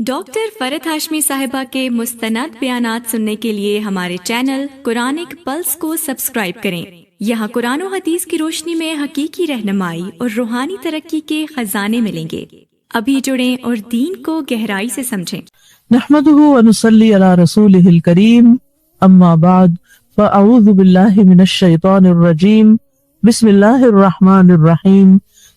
Doctor فرحت ہاشمی صاحبہ کے مستند بیانات سننے کے لیے ہمارے چینل قرآنک پلس کو سبسکرائب کریں۔ یہاں قرآن و حدیث کی روشنی میں حقیقی رہنمائی اور روحانی ترقی کے خزانے ملیں گے۔ ابھی جڑیں اور دین کو گہرائی سے سمجھیں۔ نحمدہ ونصلی علی رسولہ الکریم، اما بعد فاعوذ باللہ من الشیطان الرجیم، بسم اللہ الرحمن الرحیم،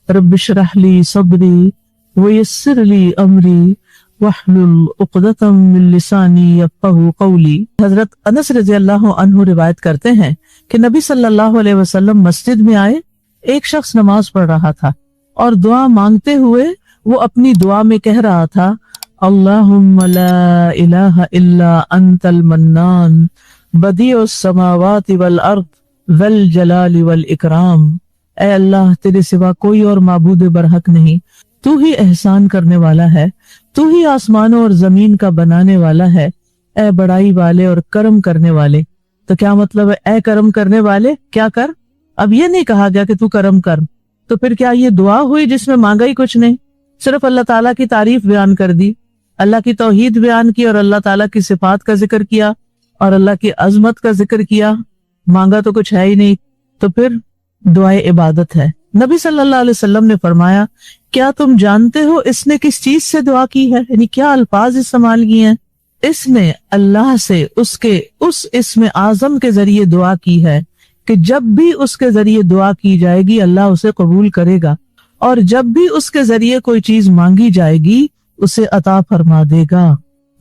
رب اشرح لی صدری ویسر لی امری واحلل عقدۃ من لسانی یفقہوا قولی۔ حضرت انس رضی اللہ عنہ روایت کرتے ہیں کہ نبی صلی اللہ علیہ وسلم مسجد میں آئے، ایک شخص نماز پڑھ رہا تھا اور دعا مانگتے ہوئے وہ اپنی دعا میں کہہ رہا تھا، اللہم لا الہ الا انت المنان بدیع السماوات والارض والجلال والاکرام۔ اے اللہ، تیرے سوا کوئی اور معبود برحق نہیں، تو ہی احسان کرنے والا ہے، تو ہی آسمانوں اور زمین کا بنانے والا ہے، اے بڑائی والے اور کرم کرنے والے۔ تو کیا مطلب ہے اے کرم کرنے والے؟ کیا کر؟ اب یہ نہیں کہا گیا کہ تو کرم کر، تو پھر کیا یہ دعا ہوئی جس میں مانگا ہی کچھ نہیں؟ صرف اللہ تعالیٰ کی تعریف بیان کر دی، اللہ کی توحید بیان کی اور اللہ تعالیٰ کی صفات کا ذکر کیا اور اللہ کی عظمت کا ذکر کیا، مانگا تو کچھ ہے ہی نہیں، تو پھر دعائے عبادت ہے۔ نبی صلی اللہ علیہ وسلم نے فرمایا، کیا تم جانتے ہو اس نے کس چیز سے دعا کی ہے؟ یعنی کیا الفاظ استعمال کیے ہیں؟ اس نے اللہ سے اس کے اس اسم اعظم کے ذریعے دعا کی ہے کہ جب بھی اس کے ذریعے دعا کی جائے گی اللہ اسے قبول کرے گا، اور جب بھی اس کے ذریعے کوئی چیز مانگی جائے گی اسے عطا فرما دے گا۔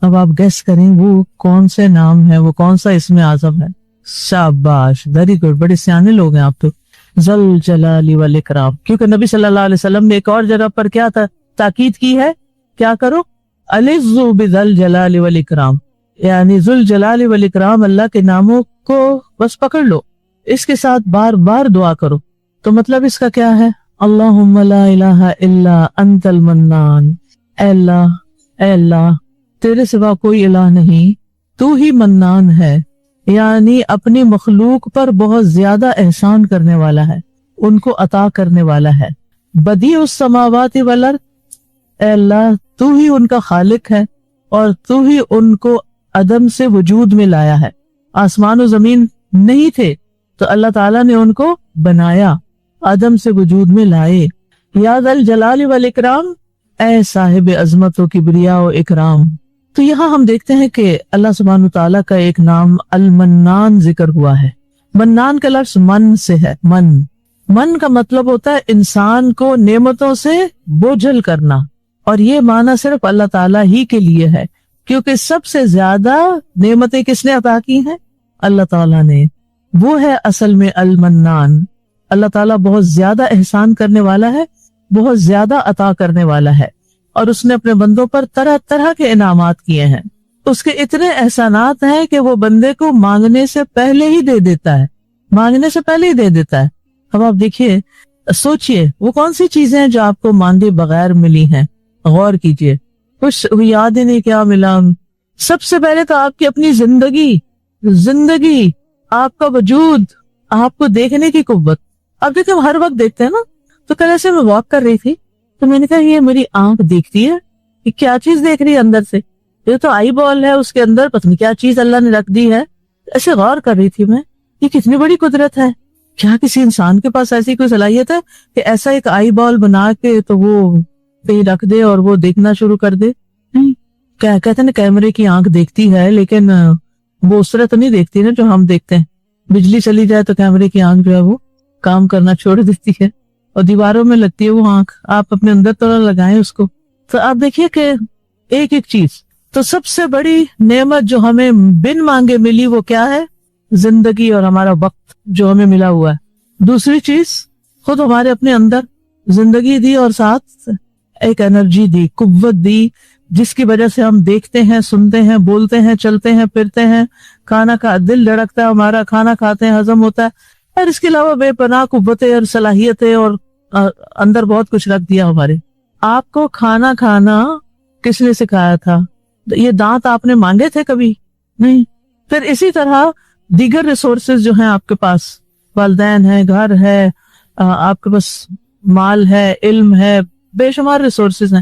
اب آپ گیس کریں وہ کون سے نام ہے، وہ کون سا اسم اعظم ہے؟ شاباش، ویری گڈ، بڑے سیانے لوگ ہیں آپ تو۔ ذل جلال والاکرام، کیونکہ نبی صلی اللہ علیہ وسلم نے ایک اور جگہ پر کیا تاکید کی ہے، کیا کرو؟ الذو بذل جلال والاکرام، یعنی ذل جلال والاکرام، اللہ کے ناموں کو بس پکڑ لو، اس کے ساتھ بار بار دعا کرو۔ تو مطلب اس کا کیا ہے؟ اللہم لا الہ الا انت المنان، اے اللہ تیرے سوا کوئی الہ نہیں، تو ہی منان ہے، یعنی اپنی مخلوق پر بہت زیادہ احسان کرنے والا ہے، ان کو عطا کرنے والا ہے۔ بدیع السماوات والارض، اے اللہ تو ہی ان کا خالق ہے اور تو ہی ان کو عدم سے وجود میں لایا ہے۔ آسمان و زمین نہیں تھے تو اللہ تعالیٰ نے ان کو بنایا، عدم سے وجود میں لائے۔ یا ذا الجلال والاکرام، اے صاحب عظمت و کبریا و اکرام۔ تو یہاں ہم دیکھتے ہیں کہ اللہ سبحانہ تعالیٰ کا ایک نام المنان ذکر ہوا ہے۔ منان کا لفظ من سے ہے، من کا مطلب ہوتا ہے انسان کو نعمتوں سے بوجھل کرنا، اور یہ معنی صرف اللہ تعالیٰ ہی کے لیے ہے، کیونکہ سب سے زیادہ نعمتیں کس نے عطا کی ہیں؟ اللہ تعالیٰ نے۔ وہ ہے اصل میں المنان۔ اللہ تعالیٰ بہت زیادہ احسان کرنے والا ہے، بہت زیادہ عطا کرنے والا ہے، اور اس نے اپنے بندوں پر طرح طرح کے انعامات کیے ہیں۔ اس کے اتنے احسانات ہیں کہ وہ بندے کو مانگنے سے پہلے ہی دے دیتا ہے، اب آپ دیکھیے، سوچئے وہ کون سی چیزیں ہیں جو آپ کو مانگے بغیر ملی ہیں؟ غور کیجئے، کچھ یاد ہی نہیں کیا ملا۔ سب سے پہلے تو آپ کی اپنی زندگی، آپ کا وجود، آپ کو دیکھنے کی قوت۔ اب دیکھیں ہم ہر وقت دیکھتے ہیں نا، تو کل ایسے میں واک کر رہی تھی تو میں نے کہا یہ میری آنکھ دیکھتی ہے، یہ کیا چیز دیکھ رہی ہے اندر سے؟ یہ تو آئی بال ہے، اس کے اندر پتہ نہیں کیا چیز اللہ نے رکھ دی ہے۔ ایسے غور کر رہی تھی میں، یہ کتنی بڑی قدرت ہے، کیا کسی انسان کے پاس ایسی کوئی صلاحیت ہے کہ ایسا ایک آئی بال بنا کے تو وہ کہیں رکھ دے اور وہ دیکھنا شروع کر دے؟ کیا کہتے ہیں نا کیمرے کی آنکھ دیکھتی ہے، لیکن وہ اس طرح تو نہیں دیکھتی نا جو ہم دیکھتے ہیں۔ بجلی چلی جائے تو کیمرے کی آنکھ جو ہے وہ کام کرنا چھوڑ دیتی ہے اور دیواروں میں لگتی ہے وہ آنکھ، آپ اپنے اندر تو لگائیں اس کو۔ تو آپ دیکھیے کہ ایک چیز، تو سب سے بڑی نعمت جو ہمیں بن مانگے ملی وہ کیا ہے؟ زندگی اور ہمارا وقت جو ہمیں ملا ہوا ہے۔ دوسری چیز، خود ہمارے اپنے اندر زندگی دی اور ساتھ ایک انرجی دی، قوت دی، جس کی وجہ سے ہم دیکھتے ہیں، سنتے ہیں، بولتے ہیں، چلتے ہیں، پھرتے ہیں، کھانا دل دھڑکتا ہے ہمارا، کھانا کھاتے ہیں، ہضم ہوتا ہے، اور اس کے علاوہ بے پناہ قوتیں اور صلاحیتیں، اور اندر بہت کچھ رکھ دیا ہمارے۔ آپ کو کھانا کھانا کس نے سکھایا تھا؟ یہ دانت آپ نے مانگے تھے کبھی؟ نہیں۔ پھر اسی طرح دیگر ریسورسز جو ہیں آپ کے پاس، والدین ہے، گھر ہے، آپ کے پاس مال ہے، علم ہے، بے شمار ریسورسز ہیں،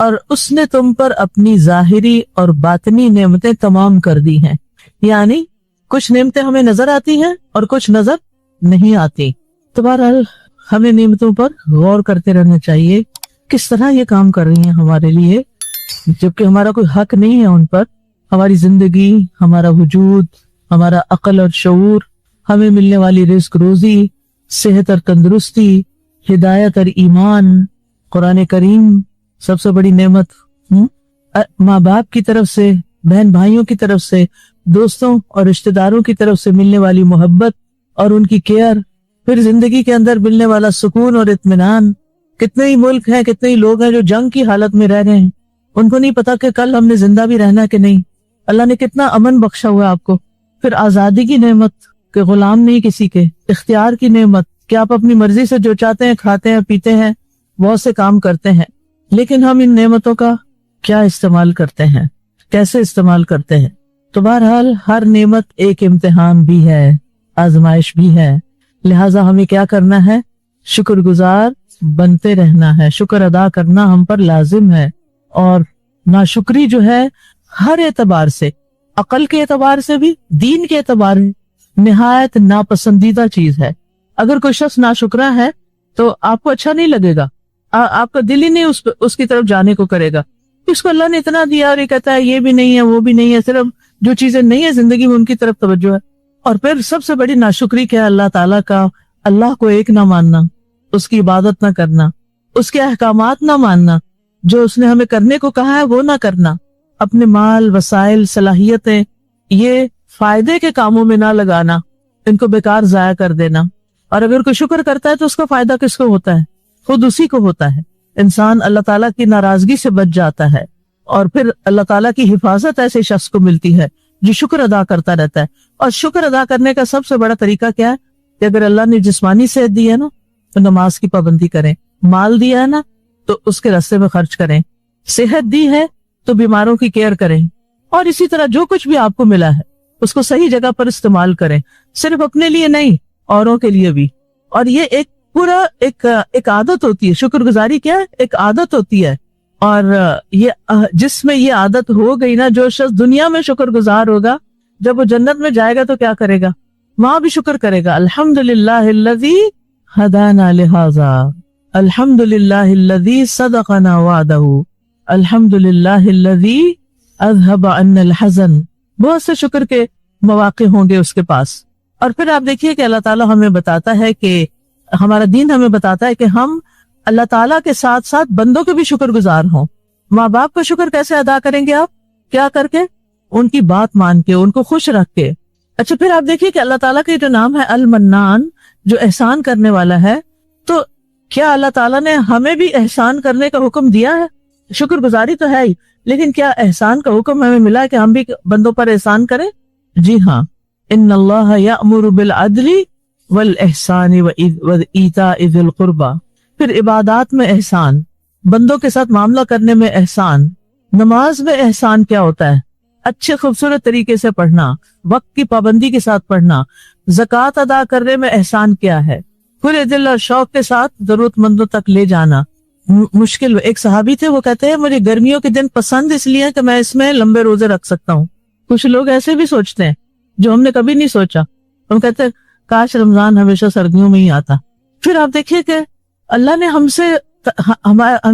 اور اس نے تم پر اپنی ظاہری اور باطنی نعمتیں تمام کر دی ہیں. یعنی کچھ نعمتیں ہمیں نظر آتی ہیں اور کچھ نظر نہیں آتی. تو بہرحال ہمیں نعمتوں پر غور کرتے رہنا چاہیے، کس طرح یہ کام کر رہی ہیں ہمارے لیے، جبکہ ہمارا کوئی حق نہیں ہے ان پر. ہماری زندگی، ہمارا وجود، ہمارا عقل اور شعور، ہمیں ملنے والی رزق روزی، صحت اور تندرستی، ہدایت اور ایمان، قرآن کریم سب سے بڑی نعمت، ماں باپ کی طرف سے، بہن بھائیوں کی طرف سے، دوستوں اور رشتہ داروں کی طرف سے ملنے والی محبت اور ان کی کیئر، پھر زندگی کے اندر ملنے والا سکون اور اطمینان. کتنے ہی ملک ہیں، کتنے ہی لوگ ہیں جو جنگ کی حالت میں رہ رہے ہیں، ان کو نہیں پتا کہ کل ہم نے زندہ بھی رہنا کہ نہیں. اللہ نے کتنا امن بخشا ہوا آپ کو. پھر آزادی کی نعمت کہ غلام نہیں کسی کے، اختیار کی نعمت کہ آپ اپنی مرضی سے جو چاہتے ہیں کھاتے ہیں، پیتے ہیں، بہت سے کام کرتے ہیں. لیکن ہم ان نعمتوں کا کیا استعمال کرتے ہیں، کیسے استعمال کرتے ہیں؟ تو بہرحال ہر نعمت ایک امتحان بھی ہے، آزمائش بھی ہے. لہٰذا ہمیں کیا کرنا ہے؟ شکر گزار بنتے رہنا ہے، شکر ادا کرنا ہم پر لازم ہے. اور ناشکری جو ہے ہر اعتبار سے، عقل کے اعتبار سے بھی، دین کے اعتبار سے نہایت ناپسندیدہ چیز ہے. اگر کوئی شخص ناشکرا ہے تو آپ کو اچھا نہیں لگے گا، آپ کا دل ہی نہیں اس کی طرف جانے کو کرے گا. اس کو اللہ نے اتنا دیا اور یہ کہتا ہے یہ بھی نہیں ہے، وہ بھی نہیں ہے، صرف جو چیزیں نہیں ہے زندگی میں ان کی طرف توجہ ہے. اور پھر سب سے بڑی ناشکری کیا ہے؟ اللہ تعالیٰ کا، اللہ کو ایک نہ ماننا، اس کی عبادت نہ کرنا، اس کے احکامات نہ ماننا، جو اس نے ہمیں کرنے کو کہا ہے وہ نہ کرنا، اپنے مال، وسائل، صلاحیتیں یہ فائدے کے کاموں میں نہ لگانا، ان کو بیکار ضائع کر دینا. اور اگر کوئی شکر کرتا ہے تو اس کا فائدہ کس کو ہوتا ہے؟ خود اسی کو ہوتا ہے. انسان اللہ تعالیٰ کی ناراضگی سے بچ جاتا ہے، اور پھر اللہ تعالیٰ کی حفاظت ایسے شخص کو ملتی ہے جو شکر ادا کرتا رہتا ہے. اور شکر ادا کرنے کا سب سے بڑا طریقہ کیا ہے؟ کہ اگر اللہ نے جسمانی صحت دی ہے نا تو نماز کی پابندی کریں، مال دیا ہے نا تو اس کے راستے میں خرچ کریں، صحت دی ہے تو بیماروں کی کیئر کریں، اور اسی طرح جو کچھ بھی آپ کو ملا ہے اس کو صحیح جگہ پر استعمال کریں، صرف اپنے لیے نہیں، اوروں کے لیے بھی. اور یہ ایک پورا ایک عادت ہوتی ہے. شکر گزاری کیا ہے؟ ایک عادت ہوتی ہے. اور یہ جس میں یہ عادت ہو گئی نا، جو شخص دنیا میں شکر گزار ہوگا، جب وہ جنت میں جائے گا تو کیا کرے گا؟ وہاں بھی شکر کرے گا. الحمدللہ الذی ہدانا لہذا، الحمدللہ الذی صدقنا وعدہ، الحمدللہ الذی اذہب عنا الحزن. بہت سے شکر کے مواقع ہوں گے اس کے پاس. اور پھر آپ دیکھیے کہ اللہ تعالیٰ ہمیں بتاتا ہے کہ ہمارا دین ہمیں بتاتا ہے کہ ہم اللہ تعالیٰ کے ساتھ ساتھ بندوں کے بھی شکر گزار ہوں. ماں باپ کا شکر کیسے ادا کریں گے آپ؟ کیا کر کے؟ ان کی بات مان کے، ان کو خوش رکھ کے. اچھا پھر آپ دیکھیے کہ اللہ تعالیٰ کا جو نام ہے المنان، جو احسان کرنے والا ہے، تو کیا اللہ تعالیٰ نے ہمیں بھی احسان کرنے کا حکم دیا ہے؟ شکر گزاری تو ہے ہی، لیکن کیا احسان کا حکم ہمیں ملا ہے کہ ہم بھی بندوں پر احسان کریں؟ جی ہاں. ان اللہ یأمر بالعدل والاحسان وایتاء ذی القربى. پھر عبادات میں احسان، بندوں کے ساتھ معاملہ کرنے میں احسان. نماز میں احسان کیا ہوتا ہے؟ اچھے خوبصورت طریقے سے پڑھنا، وقت کی پابندی کے ساتھ پڑھنا. زکوٰۃ ادا کرنے میں احسان کیا ہے؟ پورے دل اور شوق کے ساتھ ضرورت مندوں تک لے جانا. مشکل ایک صحابی تھے، وہ کہتے ہیں مجھے گرمیوں کے دن پسند اس لیے کہ میں اس میں لمبے روزے رکھ سکتا ہوں. کچھ لوگ ایسے بھی سوچتے ہیں جو ہم نے کبھی نہیں سوچا. ہم کہتے ہیں کاش رمضان ہمیشہ سردیوں میں ہی آتا. پھر آپ دیکھیے کہ اللہ نے ہم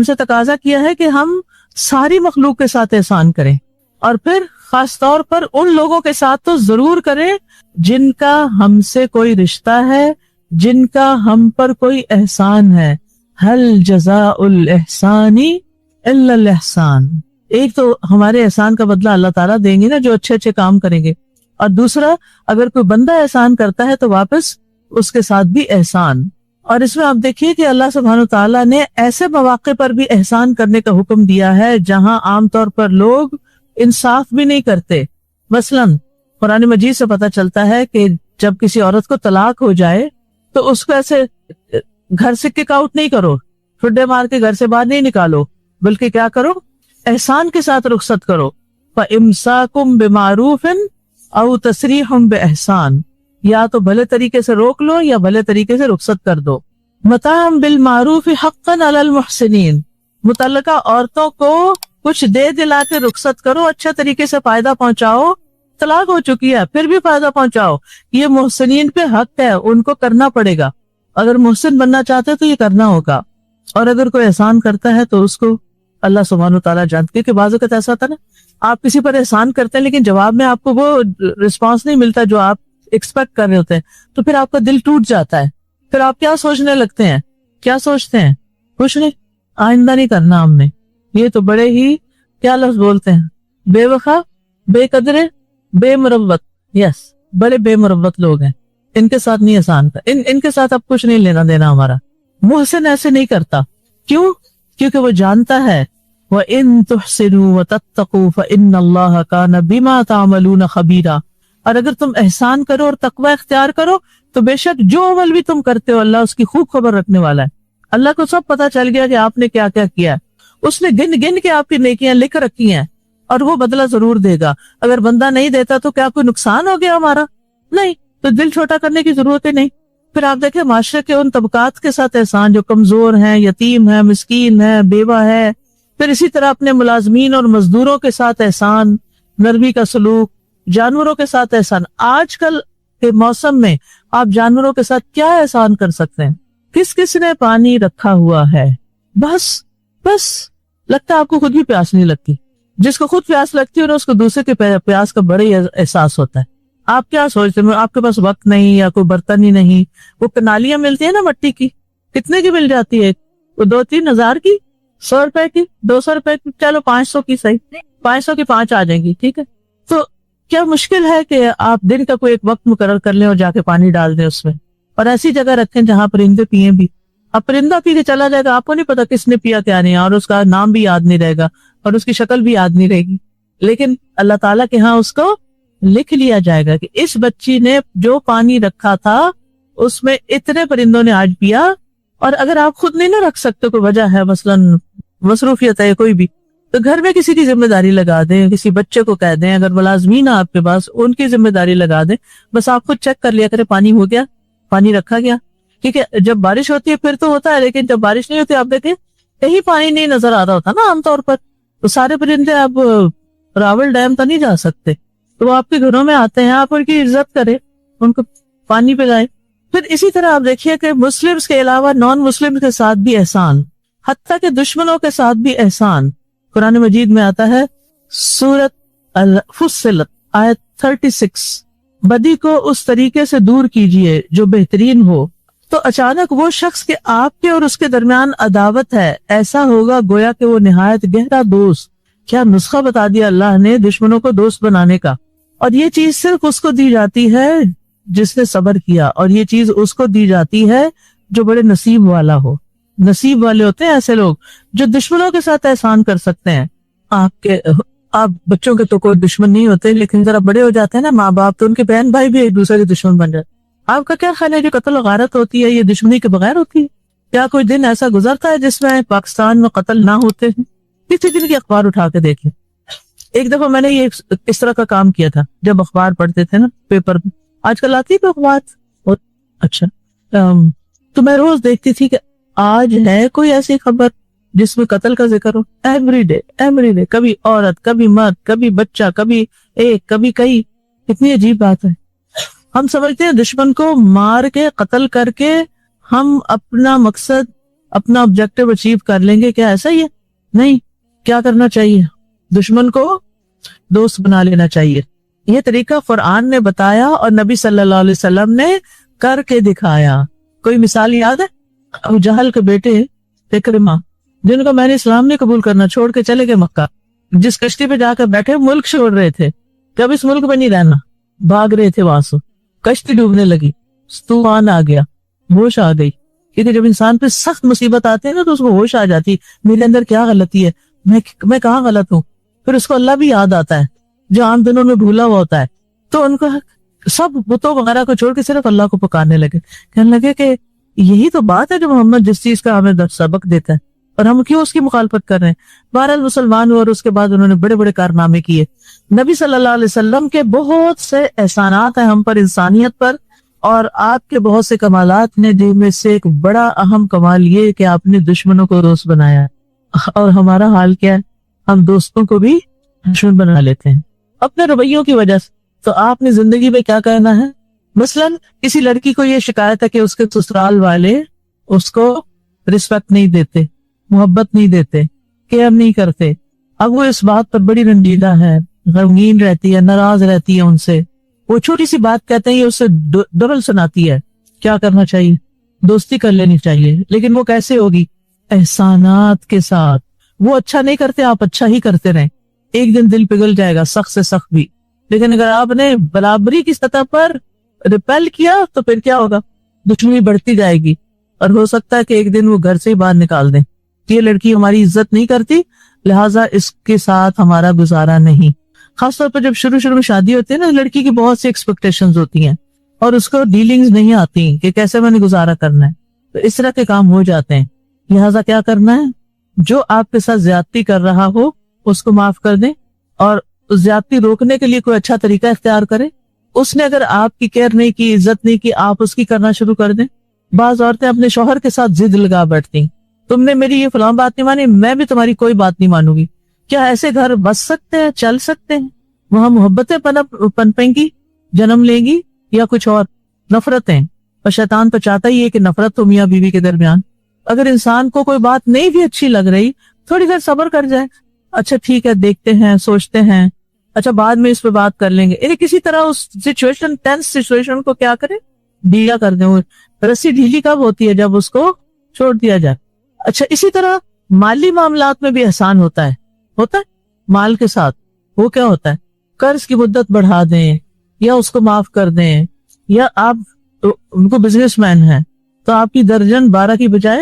سے تقاضا کیا ہے کہ ہم ساری مخلوق کے ساتھ احسان کریں، اور پھر خاص طور پر ان لوگوں کے ساتھ تو ضرور کریں جن کا ہم سے کوئی رشتہ ہے، جن کا ہم پر کوئی احسان ہے. هل جزاء الاحسان الا الاحسان. ایک تو ہمارے احسان کا بدلہ اللہ تعالیٰ دیں گے نا جو اچھے اچھے کام کریں گے، اور دوسرا اگر کوئی بندہ احسان کرتا ہے تو واپس اس کے ساتھ بھی احسان. اور اس میں آپ دیکھیے کہ اللہ سبحانہ تعالیٰ نے ایسے مواقع پر بھی احسان کرنے کا حکم دیا ہے جہاں عام طور پر لوگ انصاف بھی نہیں کرتے. مثلاً قرآن مجید سے پتہ چلتا ہے کہ جب کسی عورت کو طلاق ہو جائے تو اس کو ایسے گھر سے کک آؤٹ نہیں کرو، ٹھڈے مار کے گھر سے باہر نہیں نکالو، بلکہ کیا کرو؟ احسان کے ساتھ رخصت کرو. فَإِمْسَاكُمْ بِمَعْرُوفٍ أَوْ تَسْرِيحٌ بِإِحْسَانٍ. یا تو بھلے طریقے سے روک لو یا بھلے طریقے سے رخصت کر دو. متاعًا بِالْمَعْرُوفِ حَقًّا عَلَى الْمُحْسِنِينَ. متعلقہ عورتوں کو کچھ دے دلا کے رخصت کرو, اچھا طریقے سے فائدہ پہنچاؤ. طلاق ہو چکی ہے پھر بھی فائدہ پہنچاؤ. یہ محسنین پہ حق ہے, ان کو کرنا پڑے گا. اگر محسن بننا چاہتے تو یہ کرنا ہوگا. اور اگر کوئی احسان کرتا ہے تو اس کو اللہ سبحانہ و تعالیٰ جانتے, کیونکہ بعض اوقات ایسا ہوتا ہے نا, آپ کسی پر احسان کرتے ہیں لیکن جواب میں آپ کو وہ رسپانس نہیں ملتا جو آپ ایکسپیکٹ کر رہے ہوتے ہیں, تو پھر آپ کا دل ٹوٹ جاتا ہے. پھر آپ کیا سوچنے لگتے ہیں, کیا سوچتے ہیں, کچھ نہیں, آئندہ نہیں کرنا ہم نے. یہ تو بڑے ہی کیا لفظ بولتے ہیں, بے وفا, بے قدرے, بے مروت. یس, بڑے بے مروت لوگ ہیں, ان کے ساتھ نہیں احسان کا, ان کے ساتھ اب کچھ نہیں لینا دینا ہمارا. محسن ایسے نہیں کرتا. کیوں؟ کیونکہ وہ جانتا ہے وَإِن تُحْسِنُوا وَتَتَّقُوا فَإِنَّ اللَّهَ كَانَ بِمَا تَعْمَلُونَ خَبِيرًا. اور اگر تم احسان کرو اور تقوی اختیار کرو تو بے شک جو عمل بھی تم کرتے ہو اللہ اس کی خوب خبر رکھنے والا ہے. اللہ کو سب پتا چل گیا کہ آپ نے کیا کیا کیا ہے. اس نے گن گن کے آپ کی نیکیاں لکھ رکھی ہیں اور وہ بدلہ ضرور دے گا. اگر بندہ نہیں دیتا تو کیا کوئی نقصان ہو گیا ہمارا؟ نہیں. تو دل چھوٹا کرنے کی ضرورت ہی نہیں. پھر آپ دیکھیں معاشرے کے ان طبقات کے ساتھ احسان جو کمزور ہیں, یتیم ہیں, مسکین ہیں, بیوہ ہے. پھر اسی طرح اپنے ملازمین اور مزدوروں کے ساتھ احسان, نرمی کا سلوک, جانوروں کے ساتھ احسان. آج کل کے موسم میں آپ جانوروں کے ساتھ کیا احسان کر سکتے ہیں؟ کس نے پانی رکھا ہوا ہے, بس لگتا ہے آپ کو خود بھی پیاس نہیں لگتی. جس کو خود پیاس لگتی ہے نا اس کو دوسرے کے پیاس کا بڑا ہی احساس ہوتا ہے. آپ کیا سوچتے ہیں, آپ کے پاس وقت نہیں یا کوئی برتن ہی نہیں. وہ کنالیاں ملتی ہیں نا مٹی کی, کتنے کی مل جاتی ہے؟ وہ 2-3 ہزار کی, 100 روپے کی, 200 روپے کی, چلو 500 کی, صحیح 500 کی 5 آ جائیں گی, ٹھیک ہے. تو کیا مشکل ہے کہ آپ دن کا کوئی ایک وقت مقرر کر لیں اور جا کے پانی ڈال دیں اس میں, اور ایسی جگہ رکھیں جہاں پرندے پیئیں بھی. اب پرندہ پی کے چلا جائے گا, آپ کو نہیں پتا کس نے پیا کیا نہیں, اور اس کا نام بھی یاد نہیں رہے گا اور اس کی شکل بھی یاد نہیں رہے گی. لیکن اللہ تعالیٰ کے ہاں اس کو لکھ لیا جائے گا کہ اس بچی نے جو پانی رکھا تھا اس میں اتنے پرندوں نے آج پیا. اور اگر آپ خود نہیں نہ رکھ سکتے, کوئی وجہ ہے, مثلاً مصروفیت ہے کوئی بھی, تو گھر میں کسی کی ذمہ داری لگا دیں, کسی بچے کو کہہ دیں, اگر ملازمین آپ کے پاس ان کی ذمہ داری لگا دیں. بس آپ خود چیک کر لیا کرے پانی ہو گیا, پانی رکھا گیا. کیونکہ جب بارش ہوتی ہے پھر تو ہوتا ہے, لیکن جب بارش نہیں ہوتی آپ دیکھیں کہیں پانی نہیں نظر آ رہا ہوتا نا عام طور پر, تو سارے پرندے اب راول ڈیم تو نہیں جا سکتے. تو وہ آپ کے گھروں میں آتے ہیں, آپ ان کی عزت کریں, ان کو پانی پلائیں. پھر اسی طرح آپ دیکھیے کہ مسلمز کے علاوہ نان مسلم کے ساتھ بھی احسان, حتیٰ کہ دشمنوں کے ساتھ بھی احسان. قرآن مجید میں آتا ہے سورۃ الفصلت آیت 36, بدی کو اس طریقے سے دور کیجئے جو بہترین ہو, تو اچانک وہ شخص کے آپ کے اور اس کے درمیان عداوت ہے, ایسا ہوگا گویا کہ وہ نہایت گہرا دوست. کیا نسخہ بتا دیا اللہ نے دشمنوں کو دوست بنانے کا. اور یہ چیز صرف اس کو دی جاتی ہے جس نے صبر کیا, اور یہ چیز اس کو دی جاتی ہے جو بڑے نصیب والا ہو. نصیب والے ہوتے ہیں ایسے لوگ جو دشمنوں کے ساتھ احسان کر سکتے ہیں. آپ بچوں کے تو کوئی دشمن نہیں ہوتے, لیکن ذرا بڑے ہو جاتے ہیں نا ماں باپ, تو ان کے بہن بھائی بھی ایک دوسرے کے دشمن بن جاتے. آپ کا کیا خیال ہے جو قتل و غارت ہوتی ہے یہ دشمنی کے بغیر ہوتی ہے؟ کیا کوئی دن ایسا گزرتا ہے جس میں پاکستان میں قتل نہ ہوتے ہیں؟ کسی دن کی اخبار اٹھا کے دیکھیں. ایک دفعہ میں نے یہ اس طرح کا کام کیا تھا, جب اخبار پڑھتے تھے نا پیپر میں, آج کل آتی ہے اخبار, اچھا, تو میں روز دیکھتی تھی کہ آج ہے کوئی ایسی خبر جس میں قتل کا ذکر ہو. ایوری ڈے, کبھی عورت, کبھی مرد, کبھی بچہ, کبھی ایک, کبھی کئی. کتنی عجیب بات ہے. ہم سمجھتے ہیں دشمن کو مار کے قتل کر کے ہم اپنا مقصد, اپنا آبجیکٹو اچیو کر لیں گے. کیا ایسا ہی ہے؟ نہیں. کیا کرنا چاہیے؟ دشمن کو دوست بنا لینا چاہیے. یہ طریقہ قرآن نے بتایا اور نبی صلی اللہ علیہ وسلم نے کر کے دکھایا. کوئی مثال یاد ہے؟ ابو جہل کے بیٹے اکرمہ, جن کو میں نے اسلام نہیں قبول کرنا, چھوڑ کے چلے گئے مکہ. جس کشتی پہ جا کر بیٹھے ملک چھوڑ رہے تھے کہ اب اس ملک میں نہیں رہنا, بھاگ رہے تھے وہاں سے. کشتی ڈوبنے لگی, طوفان آ گیا, ہوش آ گئی. کیونکہ جب انسان پہ سخت مصیبت آتے ہیں نا تو اس کو ہوش آ جاتی, میرے اندر کیا غلطی ہے, میں کہاں غلط ہوں. پھر اس کو اللہ بھی یاد آتا ہے جو عام دنوں میں بھولا ہوا ہوتا ہے. تو ان کو سب بتوں وغیرہ کو چھوڑ کے صرف اللہ کو پکارنے لگے. کہنے لگے کہ یہی تو بات ہے جو محمد جس چیز کا ہمیں سبق دیتا ہے, اور ہم کیوں اس کی مخالفت کر رہے ہیں. بہرحال مسلمان ہوئے اور اس کے بعد انہوں نے بڑے بڑے کارنامے کیے. نبی صلی اللہ علیہ وسلم کے بہت سے احسانات ہیں ہم پر, انسانیت پر, اور آپ کے بہت سے کمالات نے جن میں سے ایک بڑا اہم کمال یہ کہ آپ نے دشمنوں کو دوست بنایا. اور ہمارا حال کیا ہے؟ ہم دوستوں کو بھی دشمن بنا لیتے ہیں اپنے رویوں کی وجہ سے. تو آپ نے زندگی میں کیا کرنا ہے؟ مثلاً کسی لڑکی کو یہ شکایت ہے کہ اس کے سسرال والے اس کو رسپیکٹ نہیں دیتے، محبت نہیں دیتے، کیئر نہیں کرتے. اب وہ اس بات پر بڑی رنجیدہ ہے، غمگین رہتی ہے، ناراض رہتی ہے ان سے. وہ چھوٹی سی بات کہتے ہیں اسے ڈبل سناتی ہے. کیا کرنا چاہیے؟ دوستی کر لینی چاہیے. لیکن وہ کیسے ہوگی؟ احسانات کے ساتھ. وہ اچھا نہیں کرتے، آپ اچھا ہی کرتے رہیں. ایک دن دل پگھل جائے گا، سخت سے سخت بھی. لیکن اگر آپ نے برابری کی سطح پر ریپیل کیا تو پھر کیا ہوگا؟ دشمنی بڑھتی جائے گی اور ہو سکتا ہے کہ ایک دن وہ گھر سے ہی باہر نکال دیں. یہ لڑکی ہماری عزت نہیں کرتی، لہٰذا اس کے ساتھ ہمارا گزارا نہیں. خاص طور پر جب شروع میں شادی ہوتی ہے نا، لڑکی کی بہت سی ایکسپیکٹیشنز ہوتی ہیں اور اس کو ڈیلنگز نہیں آتی کہ کیسے میں نے گزارا کرنا ہے. تو اس طرح کے کام ہو جاتے ہیں. لہٰذا کیا کرنا ہے؟ جو آپ کے ساتھ زیادتی کر رہا ہو اس کو معاف کر دیں اور زیادتی روکنے کے لیے کوئی اچھا طریقہ اختیار کریں. اس نے اگر آپ کی کیئر نہیں کی، عزت نہیں کی، آپ اس کی کرنا شروع کر دیں. بعض عورتیں اپنے شوہر کے ساتھ ضد لگا بیٹھتی، تم نے میری یہ فلاں بات نہیں مانی، میں بھی تمہاری کوئی بات نہیں مانوں گی. کیا ایسے گھر بس سکتے ہیں، چل سکتے ہیں؟ وہاں محبتیں پنپیں گی، جنم لیں گی، یا کچھ اور نفرتیں؟ اور شیطان تو چاہتا ہی ہے کہ نفرت ہو میاں بیوی کے درمیان. اگر انسان کو کوئی بات نہیں بھی اچھی لگ رہی، تھوڑی دیر صبر کر جائے. اچھا ٹھیک ہے، دیکھتے ہیں، سوچتے ہیں، اچھا بعد میں اس پہ بات کر لیں گے. یعنی کسی طرح اس سچویشن، ٹینس سچویشن کو کیا کرے؟ ڈھیلا کر دیں. رسی ڈھیلی کب ہوتی ہے؟ جب اس کو چھوڑ دیا جائے. اچھا اسی طرح مالی معاملات میں بھی احسان ہوتا ہے مال کے ساتھ. وہ کیا ہوتا ہے؟ قرض کی مدت بڑھا دیں یا اس کو معاف کر دیں. یا آپ ان کو بزنس مین ہیں تو آپ کی درجن 12 کی بجائے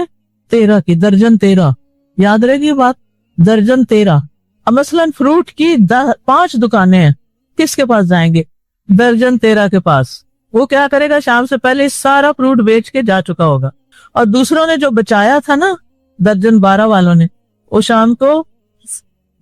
13 کی، درجن 13. یاد رہے گی یہ بات، درجن 13. اب مثلاً فروٹ کی 5 دکانیں ہیں، کس کے پاس جائیں گے؟ درجن 13 کے پاس. وہ کیا کرے گا؟ شام سے پہلے سارا فروٹ بیچ کے جا چکا ہوگا. اور دوسروں نے جو بچایا تھا نا، درجن 12 والوں نے، وہ شام کو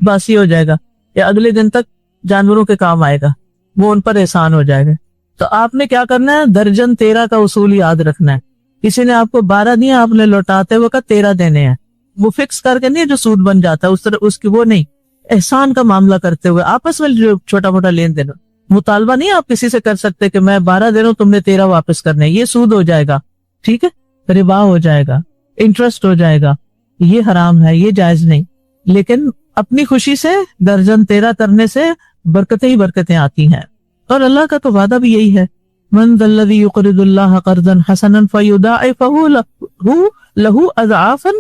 باسی ہو جائے گا یا اگلے دن تک جانوروں کے کام آئے گا. وہ ان پر احسان ہو جائے گا. تو آپ نے کیا کرنا ہے؟ درجن 13 کا اصول یاد رکھنا ہے. کسی نے آپ کو 12 دیا، آپ نے لوٹاتے وقت 13 دینے ہیں. وہ فکس کر کے نہیں جو سود بن جاتا اس طرح، اس کی وہ نہیں. احسان کا معاملہ کرتے ہوئے آپس میں جو چھوٹا موٹا لین دین، مطالبہ نہیں آپ کسی سے کر سکتے کہ میں 12 دے رہا ہوں، تم نے 13 واپس کرنے. یہ سود ہو جائے گا، ٹھیک ہے، ربا ہو جائے گا، انٹرسٹ ہو جائے گا. یہ حرام ہے، یہ جائز نہیں. لیکن اپنی خوشی سے درجن 13 کرنے سے برکتیں ہی برکتیں آتی ہیں. اور اللہ کا تو وعدہ بھی یہی ہے، من ذا الذی یقرض اللہ قرضا حسنا فیضاعفہ لہ اضعافا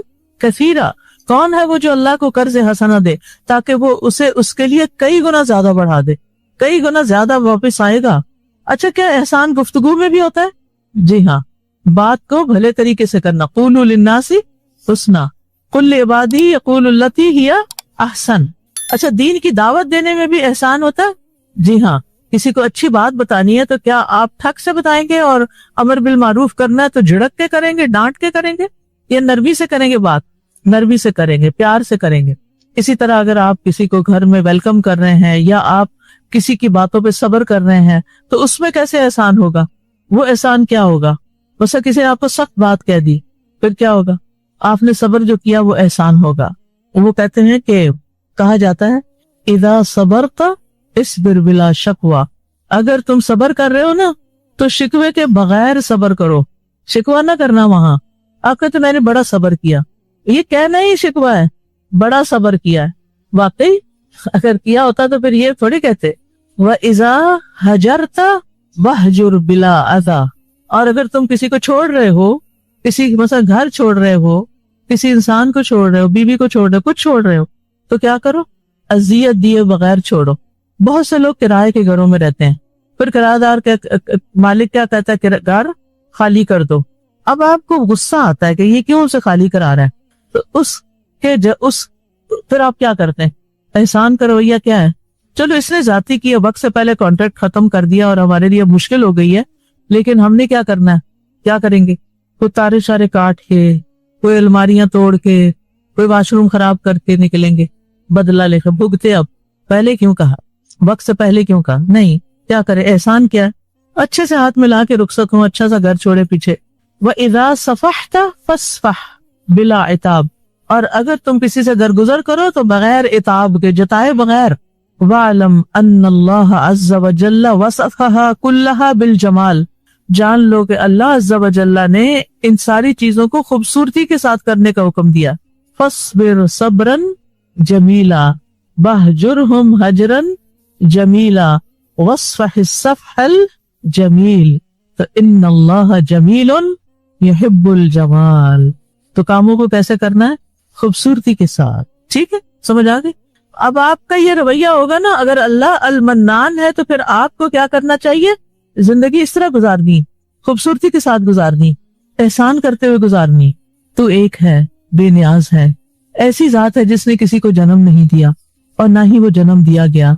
کثیرا. کون ہے وہ جو اللہ کو قرض حسنہ دے تاکہ وہ اسے اس کے لیے کئی گنا زیادہ بڑھا دے، کئی گنا زیادہ واپس آئے گا. اچھا کیا احسان گفتگو میں بھی ہوتا ہے؟ جی ہاں، بات کو بھلے طریقے سے کرنا. قولوا للناس حسنا قل لعبادی یقولوا التی ہی احسن. اچھا دین کی دعوت دینے میں بھی احسان ہوتا ہے. جی ہاں، کسی کو اچھی بات بتانی ہے تو کیا آپ ٹھک سے بتائیں گے؟ اور امر بالمعروف کرنا ہے تو جھڑک کے کریں گے، ڈانٹ کے کریں گے، یا نرمی سے کریں گے؟ بات نرمی سے کریں گے، پیار سے کریں گے. اسی طرح اگر آپ کسی کو گھر میں ویلکم کر رہے ہیں یا آپ کسی کی باتوں پہ صبر کر رہے ہیں تو اس میں کیسے احسان ہوگا؟ وہ احسان کیا ہوگا؟ بس کسی نے آپ کو سخت بات کہہ دی، پھر کیا ہوگا؟ آپ نے صبر جو کیا وہ احسان ہوگا. وہ کہتے ہیں کہ کہا جاتا ہے اذا صبرت اصبر بلا شکوہ. اگر تم صبر کر رہے ہو نا تو شکوے کے بغیر صبر کرو، شکوہ نہ کرنا. وہاں آپ کہتے میں نے بڑا صبر کیا، یہ کہنا ہی شکوہ ہے، بڑا صبر کیا ہے. واقعی اگر کیا ہوتا تو پھر یہ تھوڑی کہتے وَإِذَا هَجَرْتَ وَهْجُرْ بِلَا أَذَى. اور اگر تم کسی کو چھوڑ رہے ہو، کسی مثلا گھر چھوڑ رہے ہو، کسی انسان کو چھوڑ رہے ہو، بیوی کو چھوڑ رہے ہو، کچھ چھوڑ رہے ہو، تو کیا کرو؟ اذیت دیے بغیر چھوڑو. بہت سے لوگ کرائے کے گھروں میں رہتے ہیں، پھر کرایہ دار کے مالک کیا کہتا ہے کہ گھر خالی کر دو. اب آپ کو غصہ آتا ہے کہ یہ کیوں اسے خالی کرا رہا ہے، تو پھر آپ کیا کرتے ہیں؟ احسان کا رویہ کیا ہے؟ چلو اس نے ذاتی کیا، وقت سے پہلے کانٹریکٹ ختم کر دیا اور ہمارے لیے مشکل ہو گئی ہے، لیکن ہم نے کیا کرنا ہے؟ کیا کریں گے؟ کوئی تارے شارے کاٹ کے، کوئی الماریاں توڑ کے، کوئی واش روم خراب کر کے نکلیں گے، بدلہ لے کر بھگتے. اب پہلے کیوں کہا؟ وقت سے پہلے کیوں کہا؟ نہیں. کیا کرے؟ احسان کیا ہے؟ اچھے سے ہاتھ ملا کے رخصت ہوں، اچھا سا گھر چھوڑے پیچھے. وَإِذَا صَفَحْتَ فَاصْفَحْ بِلَا عِتَابٍ. اور اگر تم کسی سے درگزر کرو تو بغیر اتاب کے، جتائے بغیر. وَعْلَمْ أَنَّ اللَّهَ عَزَّ وَجَلَّ وَصَفَهَا كُلَّهَا بِالْجَمَالِ، جان لو کہ اللہ عز و جل نے ان ساری چیزوں کو خوبصورتی کے ساتھ کرنے کا حکم دیا. فَاصْبِرْ صَبْرًا جَمِيلًا وَاهْجُرْهُمْ هَجْرًا جَمِيلًا وَاصْفَحِ الصَّفْحَ الْجَمِيلَ فَإِنَّ اللَّهَ جَمِيلٌ يُحِبُّ الْجَمَالَ. تو کاموں کو کیسے کرنا ہے؟ خوبصورتی کے ساتھ. ٹھیک ہے، سمجھ آ گئی؟ اب آپ کا یہ رویہ ہوگا نا، اگر اللہ المنان ہے تو پھر آپ کو کیا کرنا چاہیے؟ زندگی اس طرح گزارنی، خوبصورتی کے ساتھ گزارنی، احسان کرتے ہوئے گزارنی. تو ایک ہے، بے نیاز ہے، ایسی ذات ہے جس نے کسی کو جنم نہیں دیا اور نہ ہی وہ جنم دیا گیا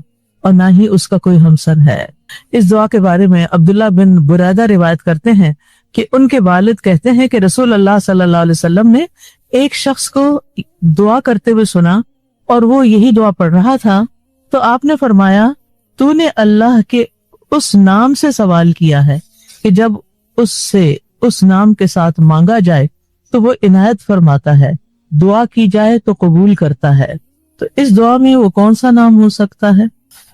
اور نہ ہی اس کا کوئی ہمسر ہے. اس دعا کے بارے میں عبداللہ بن بریدہ روایت کرتے ہیں کہ ان کے والد کہتے ہیں کہ رسول اللہ صلی اللہ علیہ وسلم نے ایک شخص کو دعا کرتے ہوئے سنا اور وہ یہی دعا پڑھ رہا تھا، تو آپ نے فرمایا تو نے اللہ کے اس نام سے سوال کیا ہے کہ جب اس سے اس نام کے ساتھ مانگا جائے تو وہ عنایت فرماتا ہے، دعا کی جائے تو قبول کرتا ہے. تو اس دعا میں وہ کون سا نام ہو سکتا ہے؟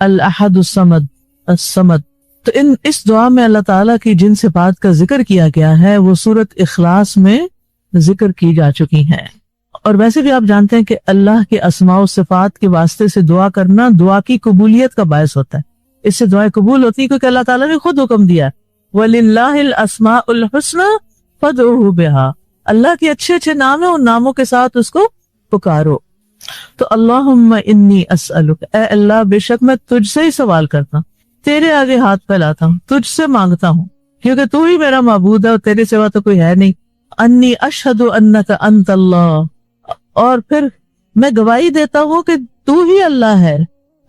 الاحد الصمد، الصمد. تو اس دعا میں اللہ تعالیٰ کی جن صفات کا ذکر کیا گیا ہے وہ سورۃ اخلاص میں ذکر کی جا چکی ہیں. اور ویسے بھی آپ جانتے ہیں کہ اللہ کے اسماء و صفات کے واسطے سے دعا کرنا دعا کی قبولیت کا باعث ہوتا ہے. اس سے دعائیں قبول ہوتی ہیں کیونکہ اللہ تعالیٰ نے خود حکم دیا وَلِلَّهِ الْأَسْمَاءُ الْحُسْنَى فَادْعُوهُ بِهَا، اللہ کے اچھے اچھے نام ہیں، ان ناموں کے ساتھ اس کو پکارو. تو اللہم انی اسألک، اے اللہ بے شک میں تجھ سے ہی سوال کرتا ہوں، تیرے آگے ہاتھ پھیلاتا ہوں، تجھ سے مانگتا ہوں کیونکہ تو ہی میرا معبود ہے اور تیرے سوا تو کوئی ہے نہیں. انی اشہد انک انت اللہ، اور پھر میں گواہی دیتا ہوں کہ تو ہی اللہ ہے.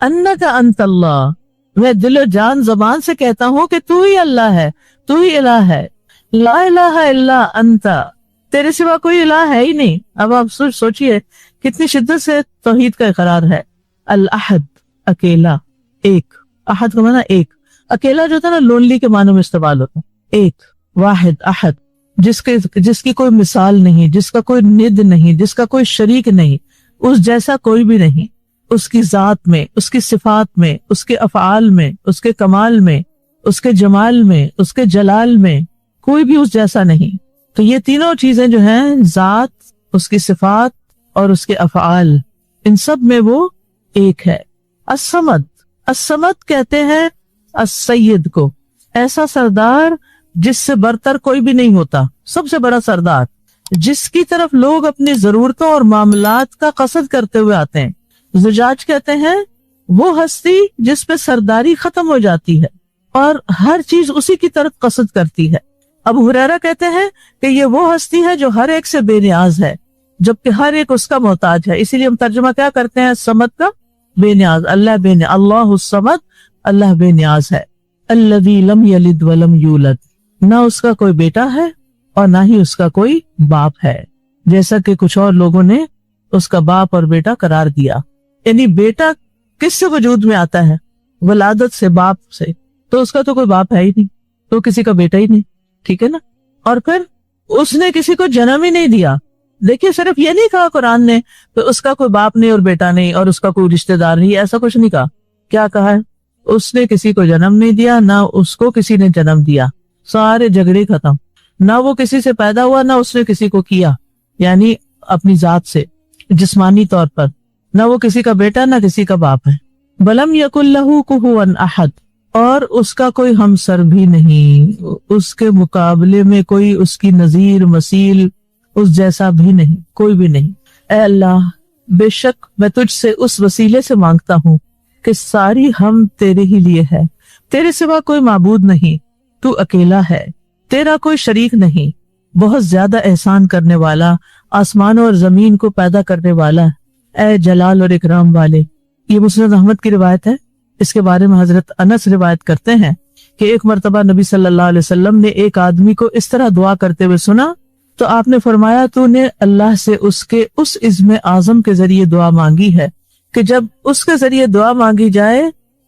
انک انت اللہ، میں دل و جان زبان سے کہتا ہوں کہ تو ہی اللہ ہے، تو ہی الہ ہے. لا الہ الا انت، تیرے سوا کوئی الہ ہے ہی نہیں. اب آپ سوچئے کتنی شدت سے توحید کا اقرار ہے. الاحد، اکیلا، ایک. احد کا معنی ایک، اکیلا جو تھا نا لونلی کے معنی میں استعمال ہوتا، ایک، واحد، احد، جس کی کوئی مثال نہیں، جس کا کوئی ند نہیں، جس کا کوئی شریک نہیں، اس جیسا کوئی بھی نہیں، اس کی ذات میں، اس کی صفات میں، اس کے افعال میں، اس کے کمال میں، اس کے جمال میں، اس کے جلال میں، کوئی بھی اس جیسا نہیں. تو یہ تینوں چیزیں جو ہیں، ذات، اس کی صفات اور اس کے افعال، ان سب میں وہ ایک ہے. الصمد، الصمد کہتے ہیں السید کو، ایسا سردار جس سے برتر کوئی بھی نہیں ہوتا، سب سے بڑا سردار جس کی طرف لوگ اپنی ضرورتوں اور معاملات کا قصد کرتے ہوئے آتے ہیں. زجاج کہتے ہیں وہ ہستی جس پہ سرداری ختم ہو جاتی ہے اور ہر چیز اسی کی طرف قصد کرتی ہے. ابو ہریرہ کہتے ہیں کہ یہ وہ ہستی ہے جو ہر ایک سے بے نیاز ہے جبکہ ہر ایک اس کا محتاج ہے. اسی لیے ہم ترجمہ کیا کرتے ہیں سمد کا؟ بے نیاز. اللہ بے نیاز، اللہ الصمد، اللہ بے نیاز ہے. الذی لم یلد ولم یولد، نہ اس کا کوئی بیٹا ہے اور نہ ہی اس کا کوئی باپ ہے، جیسا کہ کچھ اور لوگوں نے اس کا باپ اور بیٹا قرار دیا. یعنی بیٹا کس سے وجود میں آتا ہے؟ ولادت سے، باپ سے. تو اس کا تو کوئی باپ ہے ہی نہیں، تو کسی کا بیٹا ہی نہیں. ٹھیک ہے نا؟ اور پھر اس نے کسی کو جنم ہی نہیں دیا. دیکھیے صرف یہ نہیں کہا قرآن نے کہ اس کا کوئی باپ نہیں اور بیٹا نہیں اور اس کا کوئی رشتہ دار نہیں، ایسا کچھ نہیں کہا. کیا کہا ہے؟ اس نے کسی کو جنم نہیں دیا، نہ اس کو کسی نے جنم دیا. سارے جھگڑے ختم. نہ وہ کسی سے پیدا ہوا، نہ اس نے کسی کو کیا، یعنی اپنی ذات سے جسمانی طور پر. نہ وہ کسی کا بیٹا نہ کسی کا باپ ہے. بلم یکن لہ کفوا احد، اور اس کا کوئی ہمسر بھی نہیں، اس کے مقابلے میں کوئی اس کی نظیر مثیل اس جیسا بھی نہیں، کوئی بھی نہیں. اے اللہ بے شک میں تجھ سے اس وسیلے سے مانگتا ہوں کہ ساری ہم تیرے ہی لیے ہے، تیرے سوا کوئی معبود نہیں، تو اکیلا ہے، تیرا کوئی شریک نہیں، بہت زیادہ احسان کرنے والا، آسمانوں اور زمین کو پیدا کرنے والا، اے جلال اور اکرام والے. یہ مسند احمد کی روایت ہے. اس کے بارے میں حضرت انس روایت کرتے ہیں کہ ایک مرتبہ نبی صلی اللہ علیہ وسلم نے ایک آدمی کو اس طرح دعا کرتے ہوئے سنا تو آپ نے فرمایا تو نے اللہ سے اس کے اس عزم اعظم کے ذریعے دعا مانگی ہے کہ جب اس کے ذریعے دعا مانگی جائے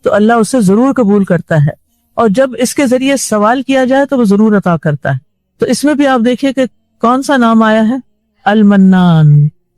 تو اللہ اسے ضرور قبول کرتا ہے، اور جب اس کے ذریعے سوال کیا جائے تو وہ ضرور عطا کرتا ہے. تو اس میں بھی آپ دیکھیے کہ کون سا نام آیا ہے؟ المنان،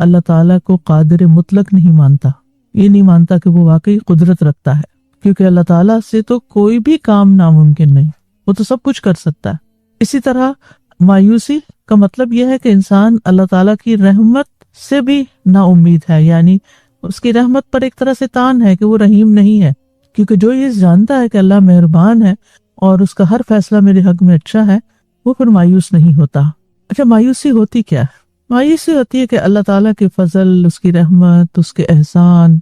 اللہ تعالیٰ کو قادر مطلق نہیں مانتا، یہ نہیں مانتا کہ وہ واقعی قدرت رکھتا ہے، کیونکہ اللہ تعالیٰ سے تو کوئی بھی کام ناممکن نہیں، وہ تو سب کچھ کر سکتا ہے۔ اسی طرح مایوسی کا مطلب یہ ہے کہ انسان اللہ تعالیٰ کی رحمت سے بھی نا امید ہے، یعنی اس کی رحمت پر ایک طرح سے تان ہے کہ وہ رحیم نہیں ہے، کیونکہ جو یہ جانتا ہے کہ اللہ مہربان ہے اور اس کا ہر فیصلہ میرے حق میں اچھا ہے، وہ پھر مایوس نہیں ہوتا۔ اچھا، مایوسی ہوتی کیا ہے؟ مایوسی ہوتی ہے کہ اللہ تعالیٰ کے فضل، اس کی رحمت، اس کے احسان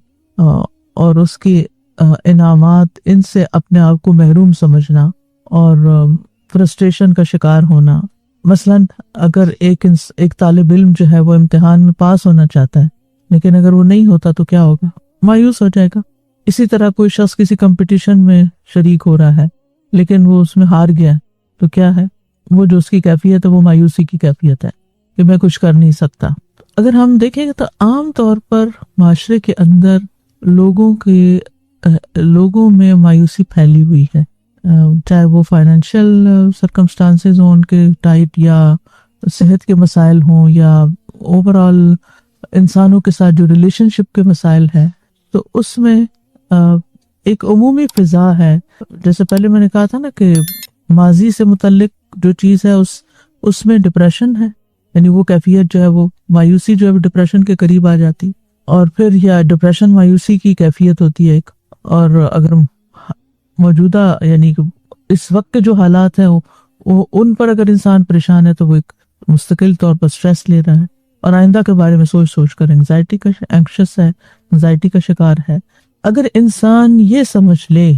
اور اس کی انعامات، ان سے اپنے آپ کو محروم سمجھنا اور فرسٹریشن کا شکار ہونا۔ مثلا اگر ایک طالب علم جو ہے وہ امتحان میں پاس ہونا چاہتا ہے، لیکن اگر وہ نہیں ہوتا تو کیا ہوگا؟ مایوس ہو جائے گا۔ اسی طرح کوئی شخص کسی کمپٹیشن میں شریک ہو رہا ہے لیکن وہ اس میں ہار گیا تو کیا ہے؟ وہ جو اس کی کیفیت ہے وہ مایوسی کی کیفیت ہے کہ میں کچھ کر نہیں سکتا۔ اگر ہم دیکھیں گے تو عام طور پر معاشرے کے اندر لوگوں میں مایوسی پھیلی ہوئی ہے، چاہے وہ فائنینشیل سرکمسٹانسز ہوں ان کے ٹائٹ، یا صحت کے مسائل ہوں، یا اوور آل انسانوں کے ساتھ جو ریلیشن شپ کے مسائل ہیں، تو اس میں ایک عمومی فضا ہے۔ جیسے پہلے میں نے کہا تھا نا کہ ماضی سے متعلق جو چیز ہے اس میں ڈپریشن ہے، یعنی وہ کیفیت جو ہے وہ مایوسی جو ہے ڈپریشن کے قریب آ جاتی، اور پھر یا ڈپریشن مایوسی کی کیفیت ہوتی ہے ایک۔ اور اگر موجودہ یعنی اس وقت کے جو حالات ہیں وہ ان پر اگر انسان پریشان ہے تو وہ ایک مستقل طور پر سٹریس لے رہا ہے اور آئندہ کے بارے میں سوچ کر انگزائٹی کا شکار ہے۔ اگر انسان یہ سمجھ لے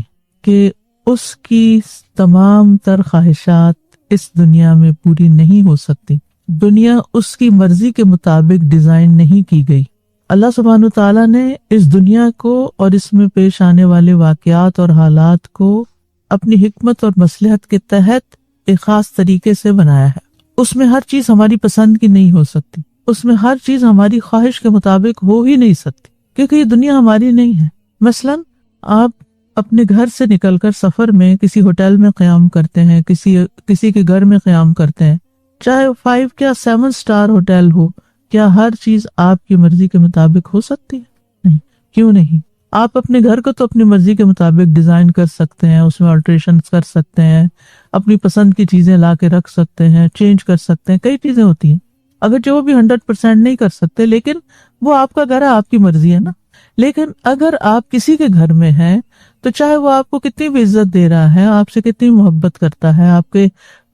کہ اس کی تمام تر خواہشات اس دنیا میں پوری نہیں ہو سکتی، دنیا اس کی مرضی کے مطابق ڈیزائن نہیں کی گئی، اللہ سبحانہ تعالیٰ نے اس دنیا کو اور اس میں پیش آنے والے واقعات اور حالات کو اپنی حکمت اور مصلحت کے تحت ایک خاص طریقے سے بنایا ہے۔ اس میں ہر چیز ہماری پسند کی نہیں ہو سکتی، اس میں ہر چیز ہماری خواہش کے مطابق ہو ہی نہیں سکتی، کیونکہ یہ دنیا ہماری نہیں ہے۔ مثلا آپ اپنے گھر سے نکل کر سفر میں کسی ہوٹل میں قیام کرتے ہیں، کسی کے گھر میں قیام کرتے ہیں، چاہے 5 یا 7 سٹار ہوٹل ہو، کیا ہر چیز آپ کی مرضی کے مطابق ہو سکتی ہے؟ نہیں۔ کیوں نہیں؟ آپ اپنے گھر کو تو اپنی مرضی کے مطابق ڈیزائن کر سکتے ہیں، اس میں آلٹریشن کر سکتے ہیں، اپنی پسند کی چیزیں لا کے رکھ سکتے ہیں، چینج کر سکتے ہیں، کئی چیزیں ہوتی ہیں، اگر جو وہ بھی 100% نہیں کر سکتے، لیکن وہ آپ کا گھر ہے، آپ کی مرضی ہے نا۔ لیکن اگر آپ کسی کے گھر میں ہیں تو چاہے وہ آپ کو کتنی بھی عزت دے رہا ہے، آپ سے کتنی محبت کرتا ہے، آپ کے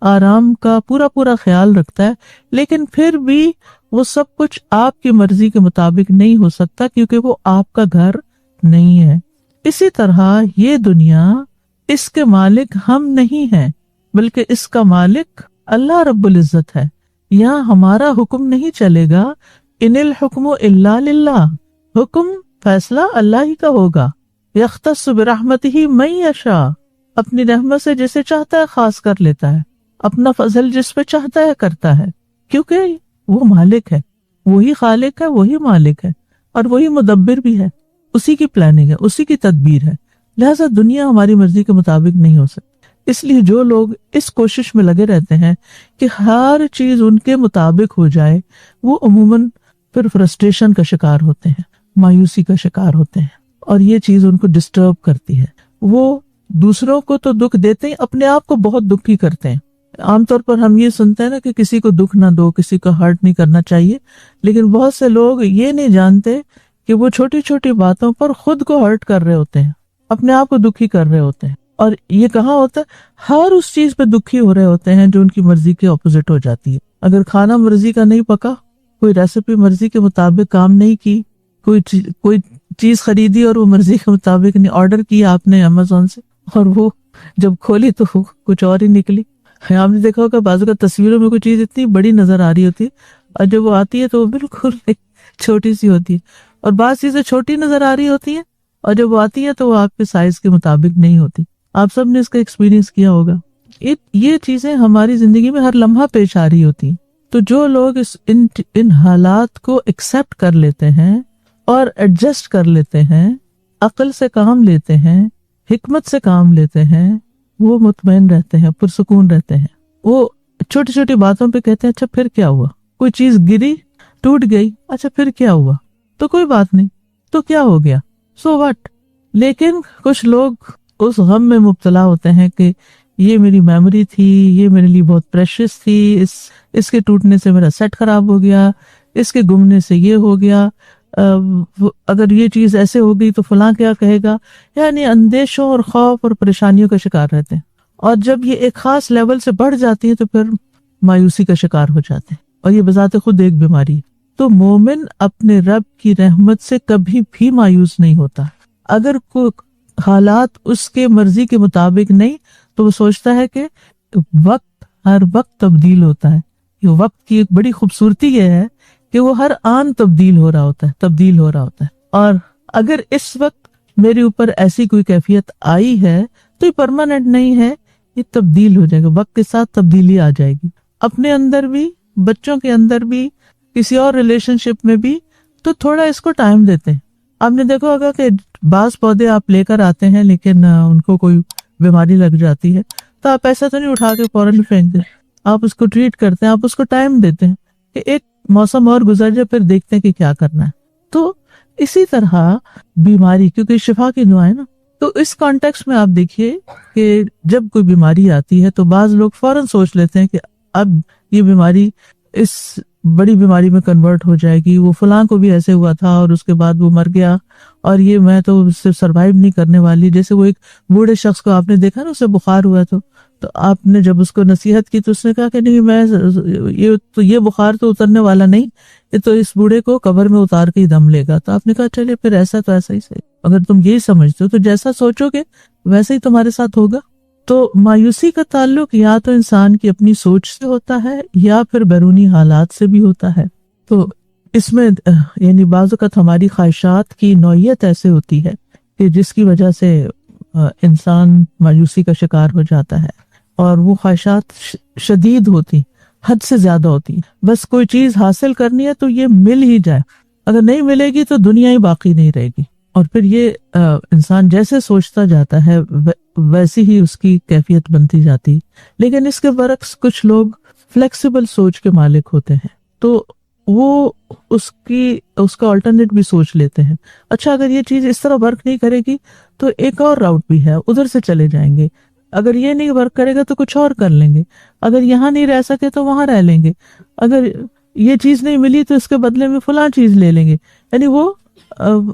آرام کا پورا خیال رکھتا ہے، لیکن پھر بھی وہ سب کچھ آپ کی مرضی کے مطابق نہیں ہو سکتا، کیونکہ وہ آپ کا گھر نہیں ہے۔ اسی طرح یہ دنیا، اس کے مالک ہم نہیں ہیں، بلکہ اس کا مالک اللہ رب العزت ہے۔ یہاں ہمارا حکم نہیں چلے گا، ان الحکم الا للہ، حکم فیصلہ اللہ ہی کا ہوگا۔ یختص برحمتہ من یشاء، اپنی رحمت سے جسے چاہتا ہے خاص کر لیتا ہے، اپنا فضل جس پہ چاہتا ہے کرتا ہے، کیونکہ وہ مالک ہے، وہی خالق ہے، وہی مالک ہے، اور وہی مدبر بھی ہے، اسی کی پلاننگ ہے، اسی کی تدبیر ہے۔ لہذا دنیا ہماری مرضی کے مطابق نہیں ہو سکتی۔ اس لیے جو لوگ اس کوشش میں لگے رہتے ہیں کہ ہر چیز ان کے مطابق ہو جائے، وہ عموماً پھر فرسٹریشن کا شکار ہوتے ہیں، مایوسی کا شکار ہوتے ہیں، اور یہ چیز ان کو ڈسٹرب کرتی ہے۔ وہ دوسروں کو تو دکھ دیتے ہیں، اپنے آپ کو بہت دکھی کرتے ہیں۔ عام طور پر ہم یہ سنتے ہیں نا کہ کسی کو دکھ نہ دو، کسی کو ہرٹ نہیں کرنا چاہیے، لیکن بہت سے لوگ یہ نہیں جانتے کہ وہ چھوٹی چھوٹی باتوں پر خود کو ہرٹ کر رہے ہوتے ہیں، اپنے آپ کو دکھی کر رہے ہوتے ہیں۔ اور یہ کہاں ہوتا ہے؟ ہر اس چیز پہ دکھی ہو رہے ہوتے ہیں جو ان کی مرضی کے اپوزٹ ہو جاتی ہے۔ اگر کھانا مرضی کا نہیں پکا، کوئی ریسیپی مرضی کے مطابق کام نہیں کی، کوئی چیز خریدی اور وہ مرضی کے مطابق نہیں، آرڈر کیا آپ نے امیزون سے، اور وہ جب کھولی تو کچھ اور ہی نکلی۔ آپ نے دیکھا ہوگا بعض اوقات تصویروں میں کوئی چیز اتنی بڑی نظر آ رہی ہوتی ہے اور جب وہ آتی ہے تو وہ بالکل چھوٹی سی ہوتی ہے، اور بعض چیزیں چھوٹی نظر آ رہی ہوتی ہیں اور جب وہ آتی ہے تو وہ آپ کے سائز کے مطابق نہیں ہوتی۔ آپ سب نے اس کا ایکسپیرینس کیا ہوگا۔ یہ چیزیں ہماری زندگی میں ہر لمحہ پیش آ رہی ہوتی ہیں۔ تو جو لوگ ان حالات کو ایکسپٹ کر لیتے ہیں اور ایڈجسٹ کر لیتے ہیں، عقل سے کام لیتے ہیں، حکمت سے کام لیتے ہیں، وہ مطمئن رہتے ہیں، پرسکون رہتے ہیں۔ وہ چھوٹی چھوٹی باتوں پہ کہتے ہیں اچھا پھر کیا ہوا، کوئی چیز گری ٹوٹ گئی, اچھا پھر کیا ہوا, تو کوئی بات نہیں, تو کیا ہو گیا, سو واٹ. لیکن کچھ لوگ اس غم میں مبتلا ہوتے ہیں کہ یہ میری میموری تھی, یہ میرے لیے بہت پریشس تھی, اس کے ٹوٹنے سے میرا سیٹ خراب ہو گیا, اس کے گمنے سے یہ ہو گیا, اگر یہ چیز ایسے ہو گئی تو فلاں کیا کہے گا. یعنی اندیشوں اور خوف اور پریشانیوں کا شکار رہتے ہیں, اور جب یہ ایک خاص لیول سے بڑھ جاتی ہے تو پھر مایوسی کا شکار ہو جاتے ہیں, اور یہ بذات خود ایک بیماری ہے. تو مومن اپنے رب کی رحمت سے کبھی بھی مایوس نہیں ہوتا. اگر کوئی حالات اس کے مرضی کے مطابق نہیں تو وہ سوچتا ہے کہ وقت ہر وقت تبدیل ہوتا ہے. یہ وقت کی ایک بڑی خوبصورتی یہ ہے کہ وہ ہر آن تبدیل ہو رہا ہوتا ہے. اور اگر اس وقت میرے اوپر ایسی کوئی کیفیت آئی ہے تو یہ پرماننٹ نہیں ہے, یہ تبدیل ہو جائے گا, وقت کے ساتھ تبدیلی آ جائے گی, اپنے اندر بھی, بچوں کے اندر بھی, کسی اور ریلیشن شپ میں بھی. تو تھوڑا اس کو ٹائم دیتے ہیں. آپ نے دیکھا ہوگا کہ بعض پودے آپ لے کر آتے ہیں لیکن ان کو کوئی بیماری لگ جاتی ہے تو آپ ایسا تو نہیں اٹھا کے فوراً پھینک دیں, آپ اس کو ٹریٹ کرتے ہیں, آپ اس کو ٹائم دیتے ہیں کہ ایک موسم اور گزر جائے, پھر دیکھتے ہیں کہ کیا کرنا ہے. تو اسی طرح بیماری, کیونکہ شفا کی دعا ہے نا, تو اس کانٹیکس میں آپ دیکھیے کہ جب کوئی بیماری آتی ہے تو بعض لوگ فوراً سوچ لیتے ہیں کہ اب یہ بیماری اس بڑی بیماری میں کنورٹ ہو جائے گی, وہ فلاں کو بھی ایسے ہوا تھا اور اس کے بعد وہ مر گیا اور یہ میں تو اس سے سروائیو نہیں کرنے والی. جیسے وہ ایک بوڑھے شخص کو آپ نے دیکھا نا, اسے بخار ہوا تو آپ نے جب اس کو نصیحت کی تو اس نے کہا کہ نہیں, میں یہ بخار تو اترنے والا نہیں, یہ تو اس بوڑھے کو قبر میں اتار کے ہی دم لے گا. تو آپ نے کہا چلے پھر ایسا تو ایسا ہی صحیح, اگر تم یہی سمجھتے ہو تو جیسا سوچو گے ویسا ہی تمہارے ساتھ ہوگا. تو مایوسی کا تعلق یا تو انسان کی اپنی سوچ سے ہوتا ہے یا پھر بیرونی حالات سے بھی ہوتا ہے. تو اس میں یعنی بعض اوقات ہماری خواہشات کی نوعیت ایسے ہوتی ہے کہ جس کی وجہ سے انسان مایوسی کا شکار ہو جاتا ہے, اور وہ خواہشات شدید ہوتی, حد سے زیادہ ہوتی. بس کوئی چیز حاصل کرنی ہے تو یہ مل ہی جائے, اگر نہیں ملے گی تو دنیا ہی باقی نہیں رہے گی. اور پھر یہ انسان جیسے سوچتا جاتا ہے ویسی ہی اس کی کیفیت بنتی جاتی. لیکن اس کے برعکس کچھ لوگ فلیکسیبل سوچ کے مالک ہوتے ہیں, تو وہ اس کا آلٹرنیٹ بھی سوچ لیتے ہیں. اچھا اگر یہ چیز اس طرح ورک نہیں کرے گی تو ایک اور راؤٹ بھی ہے, ادھر سے چلے جائیں گے. اگر یہ نہیں ورک کرے گا تو کچھ اور کر لیں گے, اگر یہاں نہیں رہ سکے تو وہاں رہ لیں گے, اگر یہ چیز نہیں ملی تو اس کے بدلے میں فلاں چیز لے لیں گے. یعنی وہ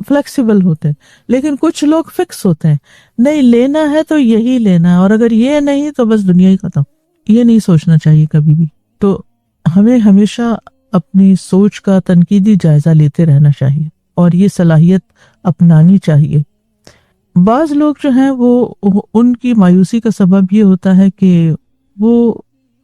فلیکسیبل ہوتے ہیں. لیکن کچھ لوگ فکس ہوتے ہیں, نہیں لینا ہے تو یہی لینا ہے, اور اگر یہ نہیں تو بس دنیا ہی ختم. یہ نہیں سوچنا چاہیے کبھی بھی. تو ہمیں ہمیشہ اپنی سوچ کا تنقیدی جائزہ لیتے رہنا چاہیے اور یہ صلاحیت اپنانی چاہیے. بعض لوگ جو ہیں وہ ان کی مایوسی کا سبب یہ ہوتا ہے کہ وہ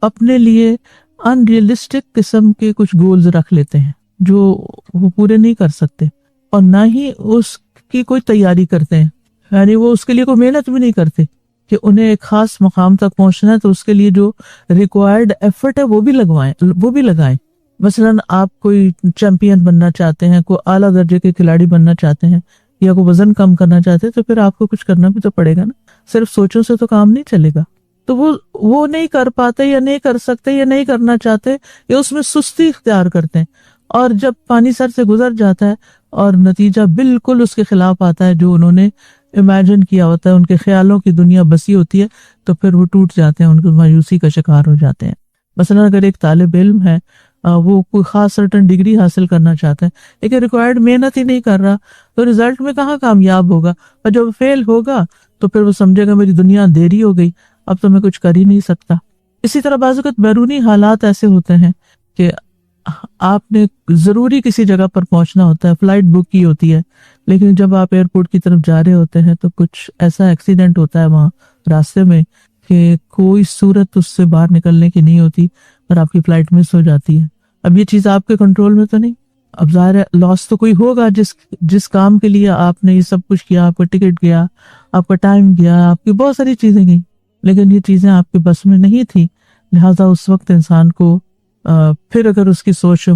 اپنے لیے ان ریئلسٹک قسم کے کچھ گولز رکھ لیتے ہیں جو وہ پورے نہیں کر سکتے, اور نہ ہی اس کی کوئی تیاری کرتے ہیں. یعنی وہ اس کے لیے کوئی محنت بھی نہیں کرتے کہ انہیں ایک خاص مقام تک پہنچنا ہے, تو اس کے لیے جو ریکوائرڈ ایفرٹ ہے وہ بھی لگائیں. مثلاً آپ کوئی چیمپئن بننا چاہتے ہیں, کوئی اعلیٰ درجے کے کھلاڑی بننا چاہتے ہیں, یا کوئی وزن کم کرنا چاہتے ہیں, تو پھر آپ کو کچھ کرنا بھی تو پڑے گا نا. صرف سوچوں سے تو کام نہیں چلے گا. تو وہ نہیں کر پاتے یا نہیں کر سکتے یا نہیں کرنا چاہتے, یا اس میں سستی اختیار کرتے ہیں, اور جب پانی سر سے گزر جاتا ہے اور نتیجہ بالکل اس کے خلاف آتا ہے جو انہوں نے امیجن کیا ہوتا ہے, ان کے خیالوں کی دنیا بسی ہوتی ہے, تو پھر وہ ٹوٹ جاتے ہیں, ان کو مایوسی کا شکار ہو جاتے ہیں. مثلا اگر ایک طالب علم ہے, وہ کوئی خاص سرٹن ڈگری حاصل کرنا چاہتا ہے لیکن ریکوائرڈ محنت ہی نہیں کر رہا, تو رزلٹ میں کہاں کامیاب ہوگا, اور جب فیل ہوگا تو پھر وہ سمجھے گا میری دنیا اندھیری ہو گئی, اب تو میں کچھ کر ہی نہیں سکتا. اسی طرح بعض اوقات بیرونی حالات ایسے ہوتے ہیں کہ آپ نے ضروری کسی جگہ پر پہنچنا ہوتا ہے, فلائٹ بک کی ہوتی ہے, لیکن جب آپ ایئرپورٹ کی طرف جا رہے ہوتے ہیں تو کچھ ایسا ایکسیڈنٹ ہوتا ہے وہاں راستے میں کہ کوئی صورت اس سے باہر نکلنے کی نہیں ہوتی اور آپ کی فلائٹ مس ہو جاتی ہے. اب یہ چیز آپ کے کنٹرول میں تو نہیں. اب ظاہر ہے لاس تو کوئی ہوگا, جس کام کے لیے آپ نے یہ سب کچھ کیا, آپ کا ٹکٹ گیا, آپ کا ٹائم گیا, آپ کی بہت ساری چیزیں گئی, لیکن یہ چیزیں آپ کے بس میں نہیں تھی. لہٰذا اس وقت انسان کو پھر اگر اس کی سوچ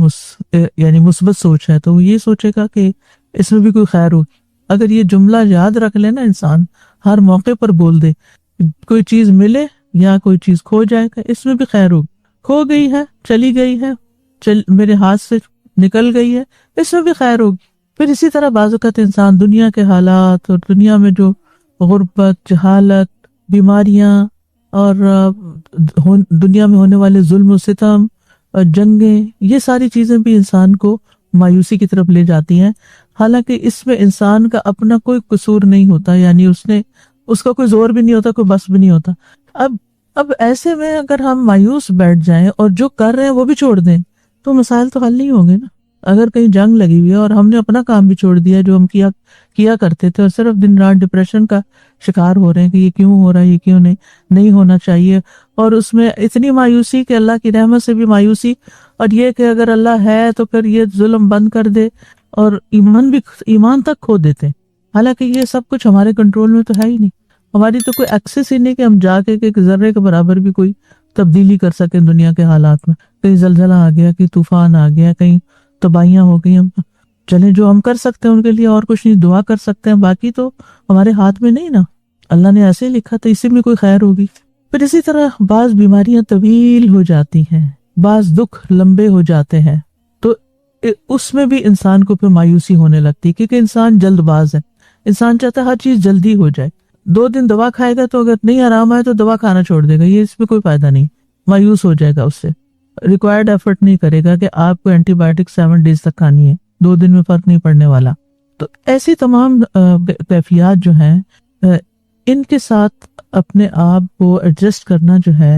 یعنی مثبت سوچ ہے تو وہ یہ سوچے گا کہ اس میں بھی کوئی خیر ہوگی. اگر یہ جملہ یاد رکھ لینا انسان, ہر موقع پر بول دے, کوئی چیز ملے یا کوئی چیز کھو جائے گا, اس میں بھی خیر ہوگی. کھو گئی ہے, چلی گئی ہے, میرے ہاتھ سے نکل گئی ہے اس میں بھی خیر ہوگی. پھر اسی طرح بعض اوقات انسان دنیا کے حالات اور دنیا میں جو غربت، جہالت، بیماریاں اور دنیا میں ہونے والے ظلم و ستم اور جنگیں، یہ ساری چیزیں بھی انسان کو مایوسی کی طرف لے جاتی ہیں، حالانکہ اس میں انسان کا اپنا کوئی قصور نہیں ہوتا، یعنی اس کا کوئی زور بھی نہیں ہوتا، کوئی بس بھی نہیں ہوتا. اب ایسے میں اگر ہم مایوس بیٹھ جائیں اور جو کر رہے ہیں وہ بھی چھوڑ دیں تو مسائل تو حل نہیں ہوں گے نا. اگر کہیں جنگ لگی ہوئی ہے اور ہم نے اپنا کام بھی چھوڑ دیا جو ہم کیا کرتے تھے اور صرف دن رات ڈپریشن کا شکار ہو رہے ہیں کہ یہ کیوں ہو رہا ہے، یہ کیوں نہیں ہونا چاہیے، اور اس میں اتنی مایوسی کہ اللہ کی رحمت سے بھی مایوسی، اور یہ کہ اگر اللہ ہے تو پھر یہ ظلم بند کر دے، اور ایمان تک کھو دیتے. حالانکہ یہ سب کچھ ہمارے کنٹرول میں تو ہے ہی نہیں، ہماری تو کوئی ایکسس ہی نہیں کہ ہم جا کے ایک ذرے کے برابر بھی کوئی تبدیلی کر سکیں دنیا کے حالات میں. کہیں زلزلہ آ گیا، کہیں طوفان آ گیا، کہیں تباہیاں ہو گئی، ہم چلیں جو ہم کر سکتے ہیں ان کے لیے اور کچھ نہیں، دعا کر سکتے ہیں، باقی تو ہمارے ہاتھ میں نہیں نا. اللہ نے ایسے لکھا تو اسی میں کوئی خیر ہوگی. پھر اسی طرح بعض بیماریاں طویل ہو جاتی ہیں، بعض دکھ لمبے ہو جاتے ہیں، تو اس میں بھی انسان کو پھر مایوسی ہونے لگتی ہے، کیونکہ انسان جلد باز ہے، انسان چاہتا ہے ہر چیز جلدی ہو جائے. 2 دن دوا کھائے گا تو اگر نہیں آرام آئے تو دوا کھانا چھوڑ دے گا، یہ اس میں کوئی فائدہ نہیں، مایوس ہو جائے گا، اس سے ریکوائرڈ ایفرٹ نہیں کرے گا کہ آپ کو اینٹی بایوٹک 7 ڈیز تک کھانی ہے، 2 دن میں فرق نہیں پڑنے والا. تو ایسی تمام کیفیات جو ہیں ان کے ساتھ اپنے آپ کو ایڈجسٹ کرنا جو ہے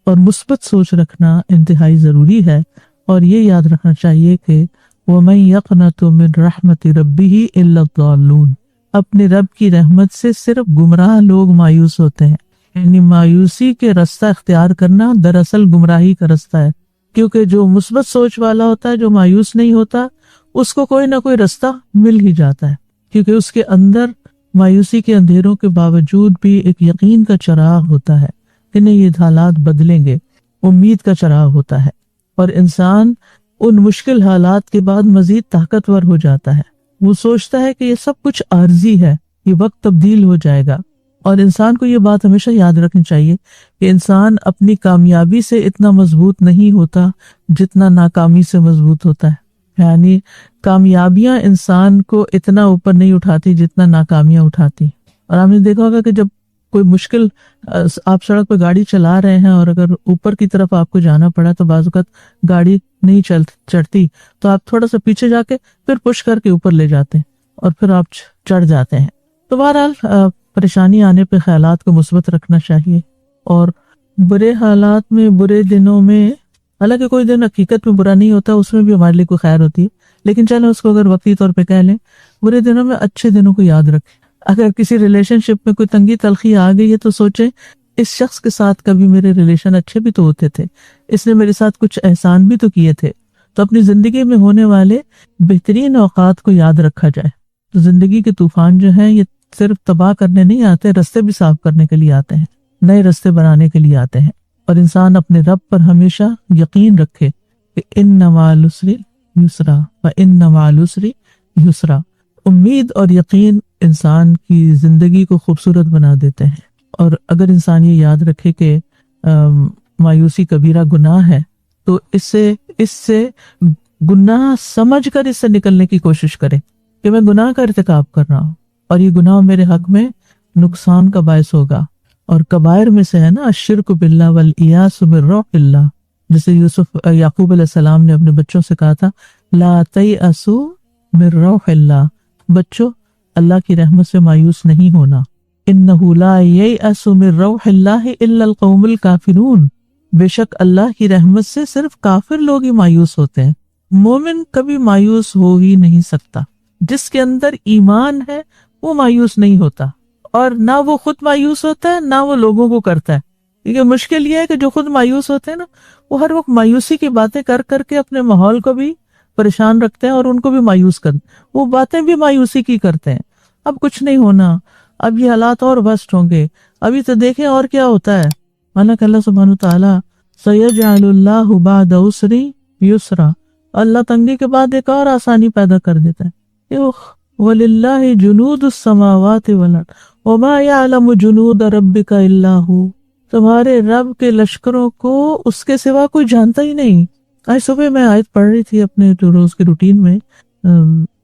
اور مثبت سوچ رکھنا انتہائی ضروری ہے. اور یہ یاد رکھنا چاہیے کہ وَمَن يَقْنَطُ مِن رَحْمَةِ رَبِّهِ إِلَّا الضَّالُّونَ، اپنے رب کی رحمت سے صرف گمراہ لوگ مایوس ہوتے ہیں. یعنی مایوسی کے رستہ اختیار کرنا دراصل گمراہی کا رستہ ہے، کیونکہ جو مثبت سوچ والا ہوتا ہے، جو مایوس نہیں ہوتا، اس کو کوئی نہ کوئی رستہ مل ہی جاتا ہے، کیونکہ اس کے اندر مایوسی کے اندھیروں کے باوجود بھی ایک یقین کا چراغ ہوتا ہے کہ نہیں یہ حالات بدلیں گے، امید کا چراغ ہوتا ہے، اور انسان ان مشکل حالات کے بعد مزید طاقتور ہو جاتا ہے. وہ سوچتا ہے کہ یہ سب کچھ عارضی ہے، یہ وقت تبدیل ہو جائے گا. اور انسان کو یہ بات ہمیشہ یاد رکھنی چاہیے کہ انسان اپنی کامیابی سے اتنا مضبوط نہیں ہوتا جتنا ناکامی سے مضبوط ہوتا ہے. یعنی کامیابیاں انسان کو اتنا اوپر نہیں اٹھاتی جتنا ناکامیاں اٹھاتی. اور آپ نے دیکھا ہوگا کہ جب کوئی مشکل، آپ سڑک پہ گاڑی چلا رہے ہیں اور اگر اوپر کی طرف آپ کو جانا پڑا تو بعض اوقات گاڑی نہیں چڑھتی تو آپ تھوڑا سا پیچھے جا کے پھر پش کر کے اوپر لے جاتے ہیں اور پھر آپ چڑھ جاتے ہیں. تو بہرحال پریشانی آنے پہ خیالات کو مثبت رکھنا چاہیے، اور برے حالات میں، برے دنوں میں، حالانکہ کوئی دن حقیقت میں برا نہیں ہوتا، اس میں بھی ہمارے لیے کوئی خیر ہوتی ہے، لیکن چلیں اس کو اگر وقتی طور پہ کہہ لیں، برے دنوں میں اچھے دنوں کو یاد رکھیں. اگر کسی ریلیشن شپ میں کوئی تنگی تلخی آ گئی ہے تو سوچیں اس شخص کے ساتھ کبھی میرے ریلیشن اچھے بھی تو ہوتے تھے، اس نے میرے ساتھ کچھ احسان بھی تو کیے تھے. تو اپنی زندگی میں ہونے والے بہترین اوقات کو یاد رکھا جائے. تو زندگی کے طوفان جو ہیں یہ صرف تباہ کرنے نہیں آتے، رستے بھی صاف کرنے کے لیے آتے ہیں، نئے رستے بنانے کے لیے آتے ہیں. اور انسان اپنے رب پر ہمیشہ یقین رکھے کہ ان مع العسر یسرا وان مع العسر یسرا. امید اور یقین انسان کی زندگی کو خوبصورت بنا دیتے ہیں. اور اگر انسان یہ یاد رکھے کہ مایوسی کبیرہ گناہ ہے تو اس سے گناہ سمجھ کر اس سے نکلنے کی کوشش کرے کہ میں گناہ کا ارتکاب کر رہا ہوں اور یہ گناہ میرے حق میں نقصان کا باعث ہوگا. اور کبائر میں سے ہے نا الشرک باللہ والیاس من روح اللہ، جسے یعقوب علیہ السلام نے اپنے بچوں سے کہا تھا لا تیأسوا من روح اللہ، بچوں اللہ کی رحمت سے مایوس نہیں ہونا. انہ لا ییأس من روح اللہ الا القوم الکافرون، بے شک اللہ کی رحمت سے صرف کافر لوگ ہی مایوس ہوتے ہیں، مومن کبھی مایوس ہو ہی نہیں سکتا. جس کے اندر ایمان ہے وہ مایوس نہیں ہوتا، اور نہ وہ خود مایوس ہوتا ہے نہ وہ لوگوں کو کرتا ہے. کیونکہ مشکل یہ ہے کہ جو خود مایوس ہوتے ہیں نا وہ ہر وقت مایوسی کی باتیں کر کر کے اپنے ماحول کو بھی پریشان رکھتے ہیں اور ان کو بھی مایوس کرتے ہیں، وہ باتیں بھی مایوسی کی کرتے ہیں. اب کچھ نہیں ہونا، اب یہ حالات اور ورسٹ ہوں گے، ابھی تو دیکھیں اور کیا ہوتا ہے. حالانکہ اللہ سبحانہ تعالیٰ سیجعل اللہ بعد عسر یسرا، اللہ تنگی کے بعد ایک اور آسانی پیدا کر دیتا ہے. وَلِلَّهِ جُنُودُ السَّمَاوَاتِ وَالْأَرْضِ وَمَا يَعْلَمُ جُنُودَ رَبِّكَ إِلَّا هُوَ، تمہارے رب کے لشکروں کو اس کے سوا کوئی جانتا ہی نہیں. آج صبح میں آیت پڑھ رہی تھی اپنے جو روز کے روٹین میں،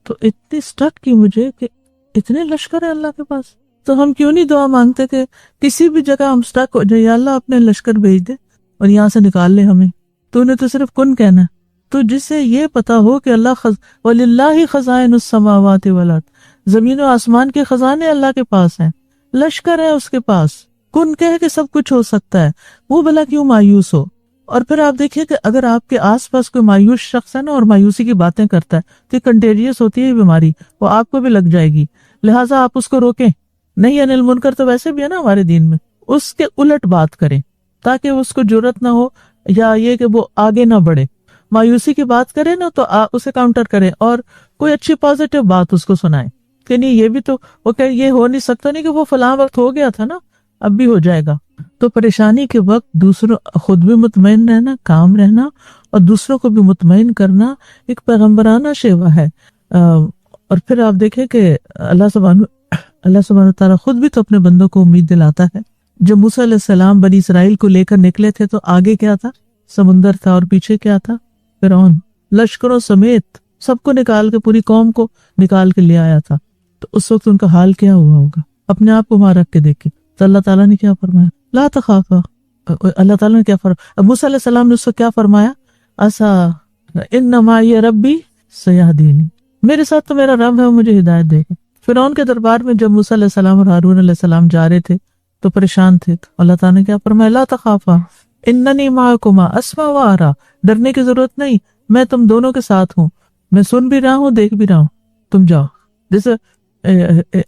تو اتنی سٹک کی مجھے کہ اتنے لشکر ہیں اللہ کے پاس، تو ہم کیوں نہیں دعا مانگتے کہ کسی بھی جگہ ہم سٹک ہو جائے، یا اللہ اپنے لشکر بھیج دے اور یہاں سے نکال لے ہمیں. تو نے تو صرف کن کہنا ہے. تو جس سے یہ پتا ہو کہ اللہ وَلِلَّهِ خَزَائِنُ السَّمَاوَاتِ وَالْأَرْضِ، زمین و آسمان کے خزانے اللہ کے پاس ہیں، لشکر ہے اس کے پاس، کن کہہ کہ سب کچھ ہو سکتا ہے، وہ بھلا کیوں مایوس ہو. اور پھر آپ دیکھیے کہ اگر آپ کے آس پاس کوئی مایوس شخص ہے نا اور مایوسی کی باتیں کرتا ہے تو یہ کنٹیجیس ہوتی ہے یہ بیماری، وہ آپ کو بھی لگ جائے گی، لہٰذا آپ اس کو روکیں. نہیں انل منکر تو ویسے بھی ہے نا ہمارے دین میں، اس کے الٹ بات کریں تاکہ اس کو جرأت نہ ہو یا یہ کہ وہ آگے نہ بڑھے. مایوسی کی بات کرے نا تو اسے کاؤنٹر کریں اور کوئی اچھی پازیٹیو بات اس کو سنائیں کہ نہیں یہ بھی تو، وہ کہ یہ ہو نہیں سکتا نہیں کہ وہ فلاں وقت ہو گیا تھا نا، اب بھی ہو جائے گا. تو پریشانی کے وقت دوسروں خود بھی مطمئن رہنا، کام رہنا اور دوسروں کو بھی مطمئن کرنا ایک پیغمبرانہ شیوا ہے. اور پھر آپ دیکھیں کہ اللہ سبحانہ تعالیٰ خود بھی تو اپنے بندوں کو امید دلاتا ہے. جب موسیٰ علیہ السلام بنی اسرائیل کو لے کر نکلے تھے تو آگے کیا تھا؟ سمندر تھا، اور پیچھے کیا تھا؟ فرعون لشکروں سمیت سب کو نکال کے، پوری قوم کو نکال کے لے آیا تھا. تو اس وقت ان کا حال کیا ہوا ہوگا؟ اپنے آپ کو وہاں رکھ کے دیکھیں تو اللہ تعالیٰ نے کیا فرمایا؟ لا تخافا. اللہ تعالیٰ نے کیا فرمایا؟ موسیٰ علیہ السلام نے اس کو کیا فرمایا؟ عسا ان معی ربی سیہدینی، میرے ساتھ تو میرا رب ہے، وہ مجھے ہدایت دے گا. فرعون کے دربار میں جب موسیٰ علیہ السلام اور ہارون علیہ السلام جا رہے تھے تو پریشان تھے، تو اللہ تعالیٰ نے کیا فرمایا؟ لا تخافا اننی معکما اسمع و ارى، ڈرنے کی ضرورت نہیں، میں تم دونوں کے ساتھ ہوں، میں سن بھی رہا ہوں، دیکھ بھی رہا ہوں، تم جاؤ. جیسے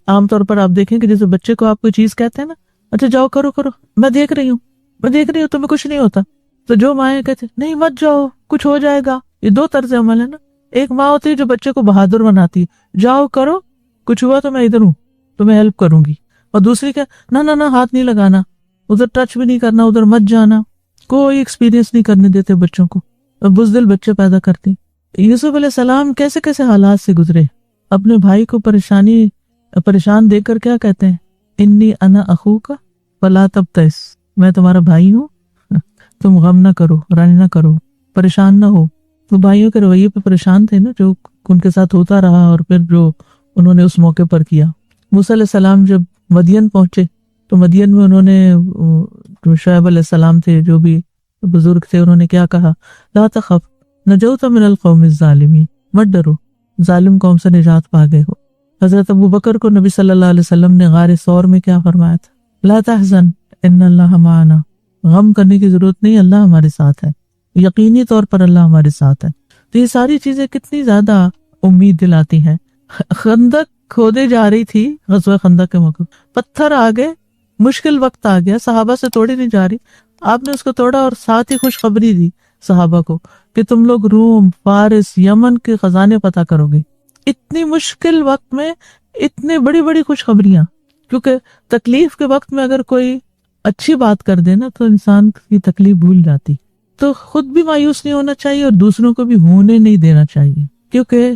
عام طور پر آپ دیکھیں کہ جیسے بچے کو آپ کوئی چیز کہتے ہیں نا، اچھا جاؤ کرو میں دیکھ رہی ہوں تمہیں کچھ نہیں ہوتا. تو جو مائیں کہتے نہیں مت جاؤ کچھ ہو جائے گا، یہ دو طرز عمل ہے نا. ایک ماں ہوتی ہے جو بچے کو بہادر بناتی ہے، جاؤ کرو، کچھ ہوا تو میں ادھر ہوں، تمہیں ہیلپ کروں گی. اور دوسری کہ نہ ہاتھ نہیں لگانا، ادھر ٹچ بھی نہیں کرنا، ادھر مت جانا، کوئی ایکسپیرینس نہیں کرنے دیتے بچوں کو، بزدل بچے پیدا کرتی. یوسف علیہ السلام کیسے کیسے حالات سے گزرے، اپنے بھائی کو پریشان دیکھ کر کیا کہتے ہیں؟ انی انا اخوک فلا تبتئس، میں تمہارا بھائی ہوں، تم غم نہ کرو، رنج نہ کرو، پریشان نہ ہو. وہ بھائیوں کے رویے پہ پریشان تھے نا، جو ان کے ساتھ ہوتا رہا اور پھر جو انہوں نے اس موقع پر کیا. موسیٰ علیہ السلام جب مدین پہنچے تو مدین میں انہوں نے جو شعیب علیہ السلام تھے، جو بھی بزرگ تھے، انہوں نے کیا کہا؟ لا تخف نجوت من القوم الظالمین، مت ڈرو، ظالم قوم سے نجات پا گئے ہو. حضرت ابو بکر کو نبی صلی اللہ علیہ وسلم نے غار ثور میں کیا فرمایا تھا؟ لا تحزن ان اللہ معنا، غم کرنے کی ضرورت نہیں، اللہ ہمارے ساتھ ہے، یقینی طور پر اللہ ہمارے ساتھ ہے. تو یہ ساری چیزیں کتنی زیادہ امید دلاتی ہیں. خندق کھودے جا رہی تھی، غزوہ خندق کے موقع پتھر آ گئے، مشکل وقت آ گیا، صحابہ سے توڑی نہیں جا رہی، آپ نے اس کو توڑا اور ساتھ ہی خوشخبری دی صحابہ کو کہ تم لوگ روم، فارس، یمن کے خزانے پتہ کرو گے. اتنی مشکل وقت میں اتنی بڑی بڑی خوشخبریاں، کیونکہ تکلیف کے وقت میں اگر کوئی اچھی بات کر دے نا تو انسان کی تکلیف بھول جاتی. تو خود بھی مایوس نہیں ہونا چاہیے اور دوسروں کو بھی ہونے نہیں دینا چاہیے، کیونکہ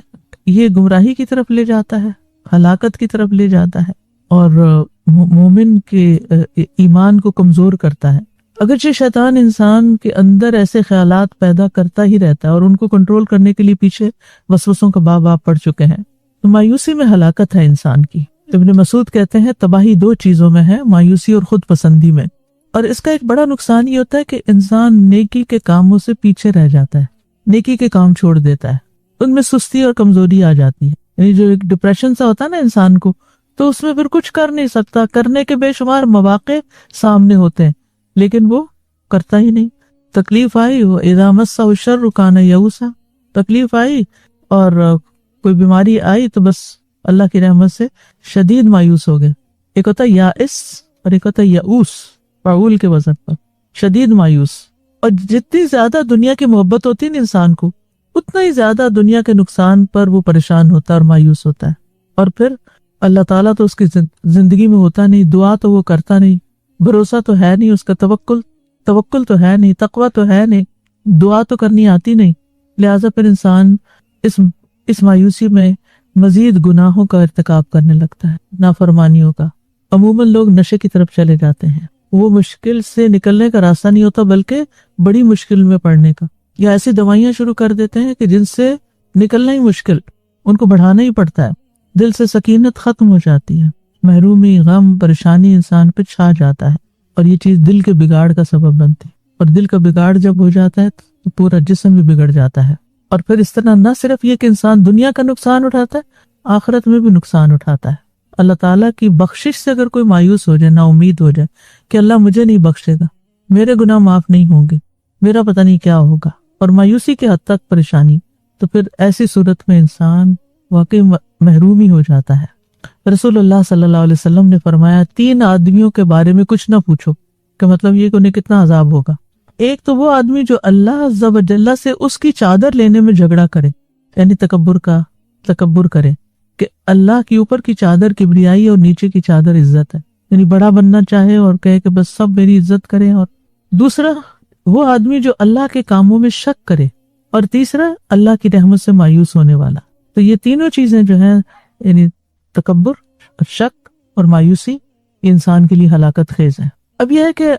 یہ گمراہی کی طرف لے جاتا ہے، ہلاکت کی طرف لے جاتا ہے اور مومن کے ایمان کو کمزور کرتا ہے. اگرچہ شیطان انسان کے اندر ایسے خیالات پیدا کرتا ہی رہتا ہے اور ان کو کنٹرول کرنے کے لیے پیچھے وسوسوں کا باب پڑ چکے ہیں، تو مایوسی میں ہلاکت ہے انسان کی. ابن مسعود کہتے ہیں تباہی دو چیزوں میں ہے، مایوسی اور خود پسندی میں. اور اس کا ایک بڑا نقصان یہ ہوتا ہے کہ انسان نیکی کے کاموں سے پیچھے رہ جاتا ہے، نیکی کے کام چھوڑ دیتا ہے، ان میں سستی اور کمزوری آ جاتی ہے. یعنی جو ایک ڈپریشن سا ہوتا ہے نا انسان کو، تو اس میں پھر کچھ کر نہیں سکتا، کرنے کے بے شمار مواقع سامنے ہوتے ہیں لیکن وہ کرتا ہی نہیں. تکلیف آئی، اذا مسہ الشر کان یئوسا، تکلیف آئی اور کوئی بیماری آئی تو بس اللہ کی رحمت سے شدید مایوس ہو گئے. ایک ہوتا ہے یائس اور ایک ہوتا ہے یئوس، فعول کے وزن پر، شدید مایوس. اور جتنی زیادہ دنیا کی محبت ہوتی ہے نا انسان کو، اتنا ہی زیادہ دنیا کے نقصان پر وہ پریشان ہوتا ہے اور مایوس ہوتا ہے. اور پھر اللہ تعالیٰ تو اس کی زندگی میں ہوتا نہیں، دعا تو وہ کرتا نہیں، بھروسہ تو ہے نہیں، اس کا توکل تو ہے نہیں، تقوی تو ہے نہیں، دعا تو کرنی آتی نہیں. لہٰذا پھر انسان اس مایوسی میں مزید گناہوں کا ارتکاب کرنے لگتا ہے، نافرمانیوں کا. عموماً لوگ نشے کی طرف چلے جاتے ہیں، وہ مشکل سے نکلنے کا راستہ نہیں ہوتا بلکہ بڑی مشکل میں پڑنے کا. یا ایسی دوائیاں شروع کر دیتے ہیں کہ جن سے نکلنا ہی مشکل، ان کو بڑھانا ہی پڑتا ہے، دل سے سکینت ختم ہو جاتی ہے، محرومی، غم، پریشانی انسان پہ چھا جاتا ہے، اور یہ چیز دل کے بگاڑ کا سبب بنتی ہے، اور دل کا بگاڑ جب ہو جاتا ہے تو پورا جسم بھی بگڑ جاتا ہے، اور پھر اس طرح نہ صرف یہ کہ انسان دنیا کا نقصان اٹھاتا ہے، آخرت میں بھی نقصان اٹھاتا ہے۔ اللہ تعالیٰ کی بخشش سے اگر کوئی مایوس ہو جائے، نا امید ہو جائے کہ اللہ مجھے نہیں بخشے گا، میرے گناہ معاف نہیں ہوں گے، میرا پتہ نہیں کیا ہوگا، اور مایوسی کے حد تک پریشانی، تو پھر ایسی صورت میں انسان واقعی محروم ہی ہو جاتا ہے۔ رسول اللہ صلی اللہ علیہ وسلم نے فرمایا 3 آدمیوں کے بارے میں کچھ نہ پوچھو، کہ مطلب یہ کہ انہیں کتنا عذاب ہوگا۔ ایک تو وہ آدمی جو اللہ عز و جل سے اس کی چادر لینے میں جھگڑا کرے، یعنی تکبر کرے کہ اللہ کے اوپر کی چادر کبریائی اور نیچے کی چادر عزت ہے، یعنی بڑا بننا چاہے اور کہے کہ بس سب میری عزت کریں۔ اور دوسرا وہ آدمی جو اللہ کے کاموں میں شک کرے، اور تیسرا اللہ کی رحمت سے مایوس ہونے والا۔ تو یہ تینوں چیزیں جو ہیں، یعنی تکبر، شک اور مایوسی، یہ انسان کے لیے ہلاکت خیز ہے۔ اب یہ ہے کہ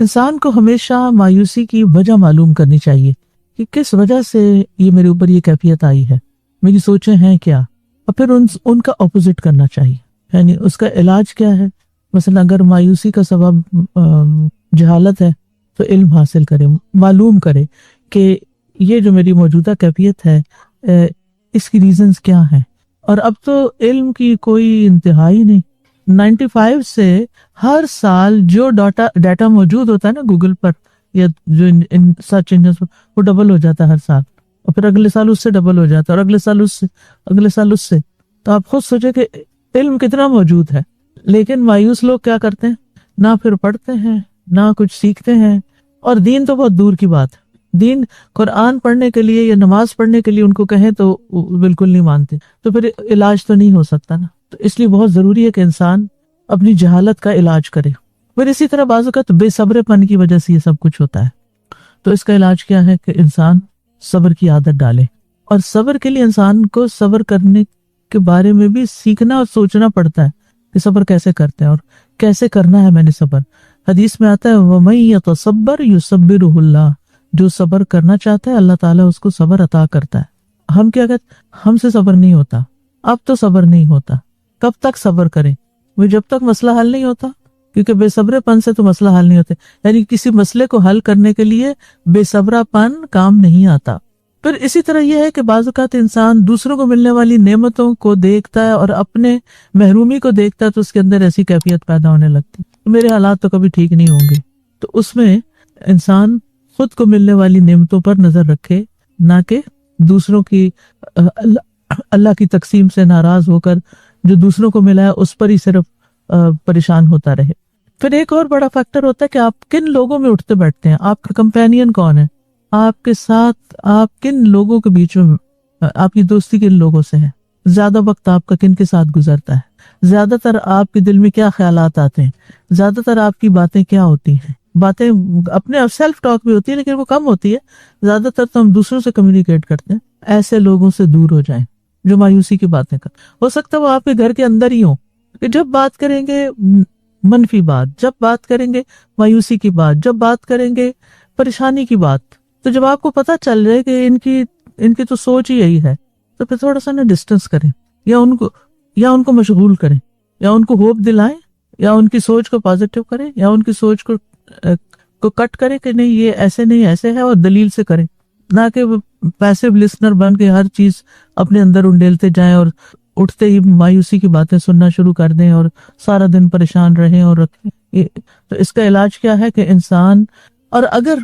انسان کو ہمیشہ مایوسی کی وجہ معلوم کرنی چاہیے کہ کس وجہ سے یہ میرے اوپر یہ کیفیت آئی ہے، میری سوچیں ہیں کیا، اور پھر ان کا اپوزٹ کرنا چاہیے، یعنی اس کا علاج کیا ہے۔ مثلا اگر مایوسی کا سبب جہالت ہے تو علم حاصل کرے، معلوم کرے کہ یہ جو میری موجودہ کیفیت ہے اس کی ریزنز کیا ہیں۔ اور اب تو علم کی کوئی انتہائی نہیں، 95 سے ہر سال جو ڈیٹا موجود ہوتا ہے نا گوگل پر یا جو ان سرچ انجنز پر، وہ ڈبل ہو جاتا ہے ہر سال، اور پھر اگلے سال اس سے ڈبل ہو جاتا ہے، اور اگلے سال اس سے۔ تو آپ خود سوچیں کہ علم کتنا موجود ہے، لیکن مایوس لوگ کیا کرتے ہیں، نہ پھر پڑھتے ہیں نہ کچھ سیکھتے ہیں، اور دین تو بہت دور کی بات ہے۔ دین قرآن پڑھنے کے لیے یا نماز پڑھنے کے لیے ان کو کہیں تو بالکل نہیں مانتے، تو پھر علاج تو نہیں ہو سکتا نا۔ تو اس لیے بہت ضروری ہے کہ انسان اپنی جہالت کا علاج کرے۔ پھر اسی طرح بعض اوقات بے صبر پن کی وجہ سے یہ سب کچھ ہوتا ہے، تو اس کا علاج کیا ہے کہ انسان صبر کی عادت ڈالے، اور صبر کے لیے انسان کو صبر کرنے کے بارے میں بھی سیکھنا اور سوچنا پڑتا ہے کہ صبر کیسے کرتے ہیں اور کیسے کرنا ہے۔ میں نے صبر، حدیث میں آتا ہے وَمَن يَتَصَبَّرْ يُصَبِّرُهُ اللَّهُ، جو صبر کرنا چاہتا ہے اللہ تعالیٰ اس کو صبر عطا کرتا ہے۔ ہم کیا کہتے ہیں، ہم سے صبر نہیں ہوتا، اب تو صبر نہیں ہوتا، کب تک صبر کریں؟ وہ جب تک مسئلہ حل نہیں ہوتا، کیونکہ بے صبر پن سے تو مسئلہ حل نہیں ہوتے، یعنی کسی مسئلے کو حل کرنے کے لیے بے صبر پن کام نہیں آتا۔ پھر اسی طرح یہ ہے کہ بعض اوقات انسان دوسروں کو ملنے والی نعمتوں کو دیکھتا ہے اور اپنے محرومی کو دیکھتا ہے، تو اس کے اندر ایسی کیفیت پیدا ہونے لگتی ہے، میرے حالات تو کبھی ٹھیک نہیں ہوں گے۔ تو اس میں انسان خود کو ملنے والی نعمتوں پر نظر رکھے، نہ کہ دوسروں کی اللہ کی تقسیم سے ناراض ہو کر جو دوسروں کو ملا ہے اس پر ہی صرف پریشان ہوتا رہے۔ پھر ایک اور بڑا فیکٹر ہوتا ہے کہ آپ کن لوگوں میں اٹھتے بیٹھتے ہیں، آپ کا کمپینین کون ہے، آپ کے ساتھ آپ کن لوگوں کے بیچ میں، آپ کی دوستی کن لوگوں سے ہے، زیادہ وقت آپ کا کن کے ساتھ گزرتا ہے، زیادہ تر آپ کے دل میں کیا خیالات آتے ہیں، زیادہ تر آپ کی باتیں کیا ہوتی ہیں۔ باتیں اپنے سیلف ٹاک بھی ہوتی ہے لیکن وہ کم ہوتی ہے، زیادہ تر تو ہم دوسروں سے کمیونیکیٹ کرتے ہیں۔ ایسے لوگوں سے دور ہو جائیں جو مایوسی کی باتیں کریں، ہو سکتا ہے وہ آپ کے گھر کے اندر ہی ہوں، کہ جب بات کریں گے منفی بات، جب بات کریں گے مایوسی کی بات، جب بات کریں گے پریشانی کی بات، تو جب آپ کو پتہ چل جائے کہ ان کی تو سوچ ہی یہی ہے، تو پھر تھوڑا سا نا ڈسٹینس کریں، یا ان کو مشغول کریں، یا ان کو ہوپ دلائیں، یا ان کی سوچ کو پازیٹیو کریں، یا ان کی سوچ کو کٹ کریں کہ نہیں یہ ایسے نہیں ایسے ہے، اور دلیل سے کریں، نہ کہ پیسیو لسنر بن کے ہر چیز اپنے اندر انڈیلتے جائیں اور اٹھتے ہی مایوسی کی باتیں سننا شروع کر دیں اور سارا دن پریشان رہیں اور رکھیں۔ تو اس کا علاج کیا ہے کہ انسان، اور اگر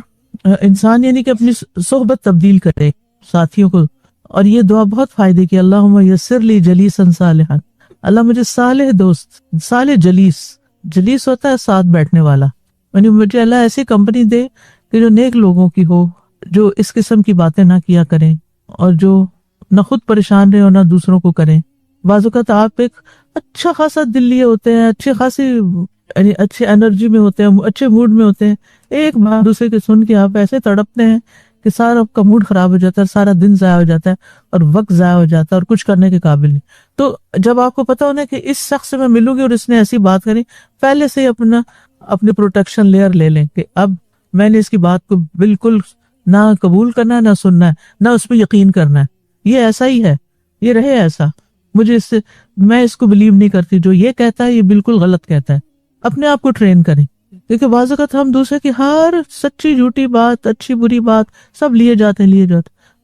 انسان یعنی کہ اپنی صحبت تبدیل کرے ساتھیوں کو، اور یہ دعا بہت فائدے کی، اللہم یسر لی جلیسا صالحا، اللہ مجھے صالح دوست، صالح جلیس ہوتا ہے ساتھ بیٹھنے والا، یعنی مجھے اللہ ایسی کمپنی دے کہ جو نیک لوگوں کی ہو، جو اس قسم کی باتیں نہ کیا کریں، اور جو نہ خود پریشان رہے اور نہ دوسروں کو کریں۔ بعض اوقات آپ ایک اچھا خاصا دل لیے ہوتے ہیں، اچھی خاصی یعنی اچھی انرجی میں ہوتے ہیں، اچھے موڈ میں ہوتے ہیں، ایک بات دوسرے کے سن کے آپ ایسے تڑپتے ہیں کہ سارا آپ کا موڈ خراب ہو جاتا ہے، سارا دن ضائع ہو جاتا ہے اور وقت ضائع ہو جاتا ہے اور کچھ کرنے کے قابل نہیں۔ تو جب آپ کو پتا ہونا کہ اس شخص سے میں ملوں گی اور اس نے ایسی بات کری، پہلے سے ہی اپنی پروٹیکشن لیئر لے لیں کہ اب میں نے اس کی بات کو بالکل نہ قبول کرنا ہے، نہ سننا ہے، نہ اس پہ یقین کرنا ہے. یہ ایسا ہی ہے، یہ رہے ایسا. میں اس کو بلیو نہیں کرتی. جو یہ کہتا ہے یہ بالکل غلط کہتا ہے. اپنے آپ کو ٹرین کریں، کیونکہ بعض اوقات ہم دوسرے کی ہر سچی جھوٹی بات، اچھی بری بات سب لیے جاتے.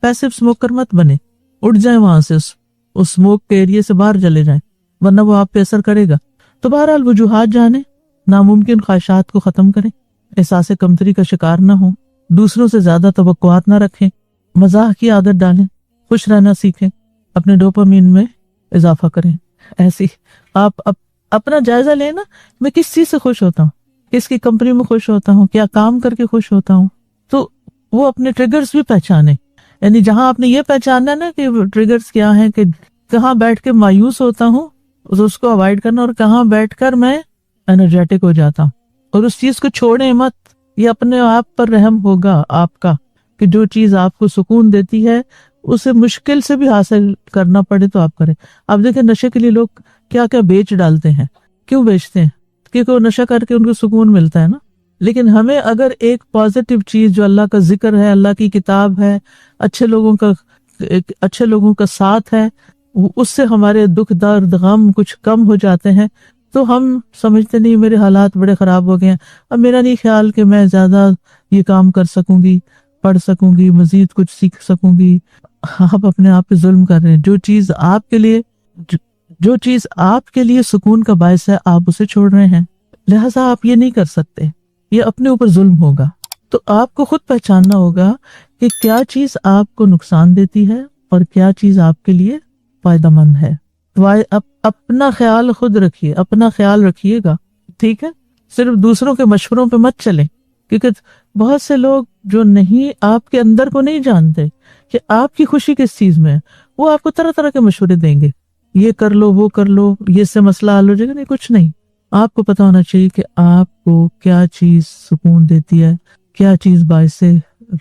پیسو اسموکر مت بنے، اٹھ جائیں وہاں سے، اس اسموک کے ایریے سے باہر چلے جائیں، ورنہ وہ آپ پہ اثر کرے گا. تو بہرحال وجوہات جانیں، ناممکن خواہشات کو ختم کریں، احساس کمتری کا شکار نہ ہوں، دوسروں سے زیادہ توقعات نہ رکھیں، مزاح کی عادت ڈالیں، خوش رہنا سیکھیں، اپنے ڈوپامین میں اضافہ کریں. ایسی آپ اپنا جائزہ لیں نا، میں کس چیز سے خوش ہوتا ہوں، کس کی کمپنی میں خوش ہوتا ہوں، کیا کام کر کے خوش ہوتا ہوں. تو وہ اپنے ٹریگرز بھی پہچانے. یعنی جہاں آپ نے یہ پہچاننا نا کہ ٹریگرز کیا ہیں، کہ کہاں بیٹھ کے مایوس ہوتا ہوں اس کو اوائڈ کرنا، اور کہاں بیٹھ کر میں انرجیٹک ہو جاتا ہوں. اور اس چیز کو چھوڑیں مت. یہ اپنے آپ پر رحم ہوگا آپ کا، کہ جو چیز آپ کو سکون دیتی ہے اسے مشکل سے بھی حاصل کرنا پڑے تو آپ کریں. آپ دیکھیں نشے کے لیے لوگ کیا کیا بیچ ڈالتے ہیں. کیوں بیچتے ہیں؟ کیونکہ وہ نشہ کر کے ان کو سکون ملتا ہے نا. لیکن ہمیں اگر ایک پازیٹیو چیز جو اللہ کا ذکر ہے، اللہ کی کتاب ہے، اچھے لوگوں کا ساتھ ہے، اس سے ہمارے دکھ درد غم کچھ کم ہو جاتے ہیں، تو ہم سمجھتے نہیں میرے حالات بڑے خراب ہو گئے ہیں، اب میرا نہیں خیال کہ میں زیادہ یہ کام کر سکوں گی، پڑھ سکوں گی، مزید کچھ سیکھ سکوں گی. آپ اپنے آپ پہ ظلم کر رہے ہیں. جو چیز آپ کے لیے سکون کا باعث ہے آپ اسے چھوڑ رہے ہیں. لہٰذا آپ یہ نہیں کر سکتے، یہ اپنے اوپر ظلم ہوگا. تو آپ کو خود پہچاننا ہوگا کہ کیا چیز آپ کو نقصان دیتی ہے اور کیا چیز آپ کے لیے فائدہ مند ہے. اپنا خیال خود رکھیے، اپنا خیال رکھیے گا، ٹھیک ہے؟ صرف دوسروں کے مشوروں پہ مت چلیں، کیونکہ بہت سے لوگ جو نہیں آپ کے اندر کو نہیں جانتے کہ آپ کی خوشی کس چیز میں ہے، وہ آپ کو طرح طرح کے مشورے دیں گے. یہ کر لو، وہ کر لو، یہ سے مسئلہ حل ہو جائے گا. نہیں، کچھ نہیں. آپ کو پتا ہونا چاہیے کہ آپ کو کیا چیز سکون دیتی ہے، کیا چیز باعث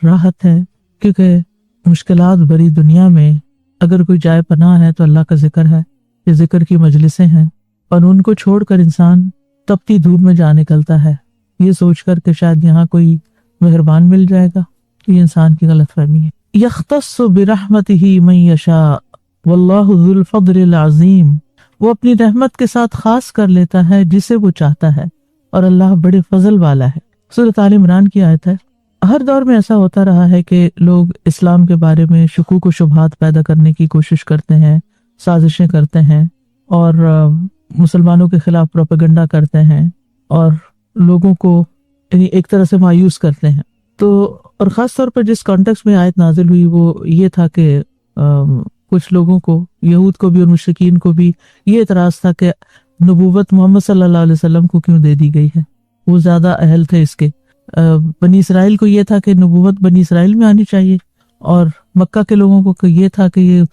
راحت ہے. کیونکہ مشکلات بھری دنیا میں اگر کوئی جائے پناہ ہے تو اللہ کا ذکر ہے، یہ ذکر کی مجلسیں ہیں، اور ان کو چھوڑ کر انسان تپتی دھوپ میں جا نکلتا ہے یہ سوچ کر کہ شاید یہاں کوئی مہربان مل جائے گا. یہ انسان کی غلط فہمی ہے. یختص برحمتہ من یشاء واللہ ذو الفضل العظیم. وہ اپنی رحمت کے ساتھ خاص کر لیتا ہے جسے وہ چاہتا ہے، اور اللہ بڑے فضل والا ہے. سورۃ آل عمران کی آیت ہے. ہر دور میں ایسا ہوتا رہا ہے کہ لوگ اسلام کے بارے میں شکوک و شبہات پیدا کرنے کی کوشش کرتے ہیں، سازشیں کرتے ہیں، اور مسلمانوں کے خلاف پروپیگنڈا کرتے ہیں، اور لوگوں کو ایک طرح سے مایوس کرتے ہیں. تو اور خاص طور پر جس کانٹیکس میں آیت نازل ہوئی وہ یہ تھا کہ کچھ لوگوں کو، یہود کو بھی اور مشرکین کو بھی یہ اعتراض تھا کہ نبوت محمد صلی اللہ علیہ وسلم کو کیوں دے دی گئی ہے، وہ زیادہ اہل تھے اس کے. بنی اسرائیل کو یہ تھا کہ نبوت بنی اسرائیل میں آنی چاہیے، اور مکہ کے لوگوں کو یہ تھا کہ یہ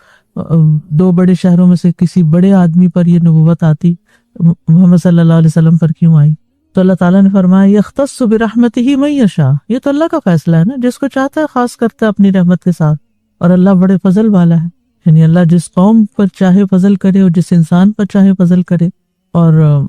دو بڑے شہروں میں سے کسی بڑے آدمی پر یہ نبوت آتی، محمد صلی اللہ علیہ وسلم پر کیوں آئی. تو اللہ تعالیٰ نے فرمایا یختص برحمتہ من یشاء. یہ تو اللہ کا فیصلہ ہے نا، جس کو چاہتا ہے خاص کرتا ہے اپنی رحمت کے ساتھ، اور اللہ بڑے فضل والا ہے. یعنی اللہ جس قوم پر چاہے فضل کرے اور جس انسان پر چاہے فضل کرے. اور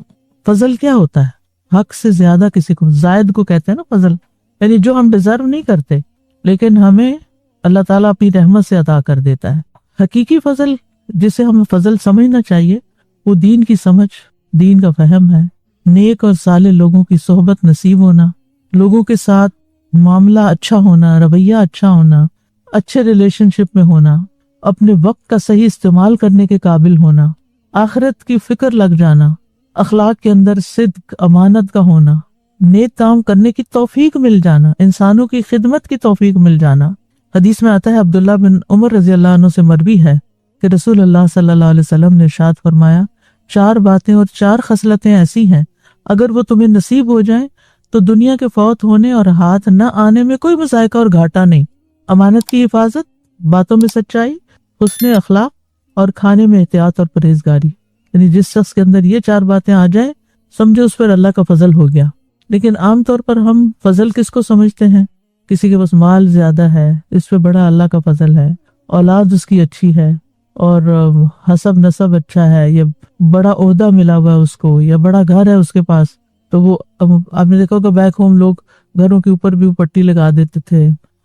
فضل کیا ہوتا ہے؟ حق سے زیادہ کسی کو، زائد کو کہتے ہیں نا فضل، یعنی جو ہم ڈیزرو نہیں کرتے لیکن ہمیں اللہ تعالیٰ اپنی رحمت سے عطا کر دیتا ہے. حقیقی فضل جسے ہمیں فضل سمجھنا چاہیے وہ دین کی سمجھ، دین کا فہم ہے، نیک اور صالح لوگوں کی صحبت نصیب ہونا، لوگوں کے ساتھ معاملہ اچھا ہونا، رویہ اچھا ہونا، اچھے ریلیشن شپ میں ہونا، اپنے وقت کا صحیح استعمال کرنے کے قابل ہونا، آخرت کی فکر لگ جانا، اخلاق کے اندر صدق، امانت کا ہونا، نیک کام کرنے کی توفیق مل جانا، انسانوں کی خدمت کی توفیق مل جانا. حدیث میں آتا ہے، عبداللہ بن عمر رضی اللہ عنہ سے مروی ہے کہ رسول اللہ صلی اللہ علیہ وسلم نے ارشاد فرمایا، 4 باتیں اور 4 خصلتیں ایسی ہیں اگر وہ تمہیں نصیب ہو جائیں تو دنیا کے فوت ہونے اور ہاتھ نہ آنے میں کوئی مذائقہ اور گھاٹا نہیں. امانت کی حفاظت، باتوں میں سچائی، حسن اخلاق، اور کھانے میں احتیاط اور پرہیزگاری. یعنی جس شخص کے اندر یہ 4 باتیں آ جائیں سمجھو اس پر اللہ کا فضل ہو گیا. لیکن عام طور پر ہم فضل کس کو سمجھتے ہیں؟ کسی کے پاس مال زیادہ ہے، اس پہ بڑا اللہ کا فضل ہے، اولاد اس کی اچھی ہے، اور حسب نسب اچھا ہے، یا بڑا عہدہ ملا ہوا ہے اس کو، یا بڑا گھر ہے اس کے پاس. تو وہ آپ نے دیکھا ہوگا بیک ہوم لوگ گھروں کے اوپر بھی پٹی لگا دیتے تھے،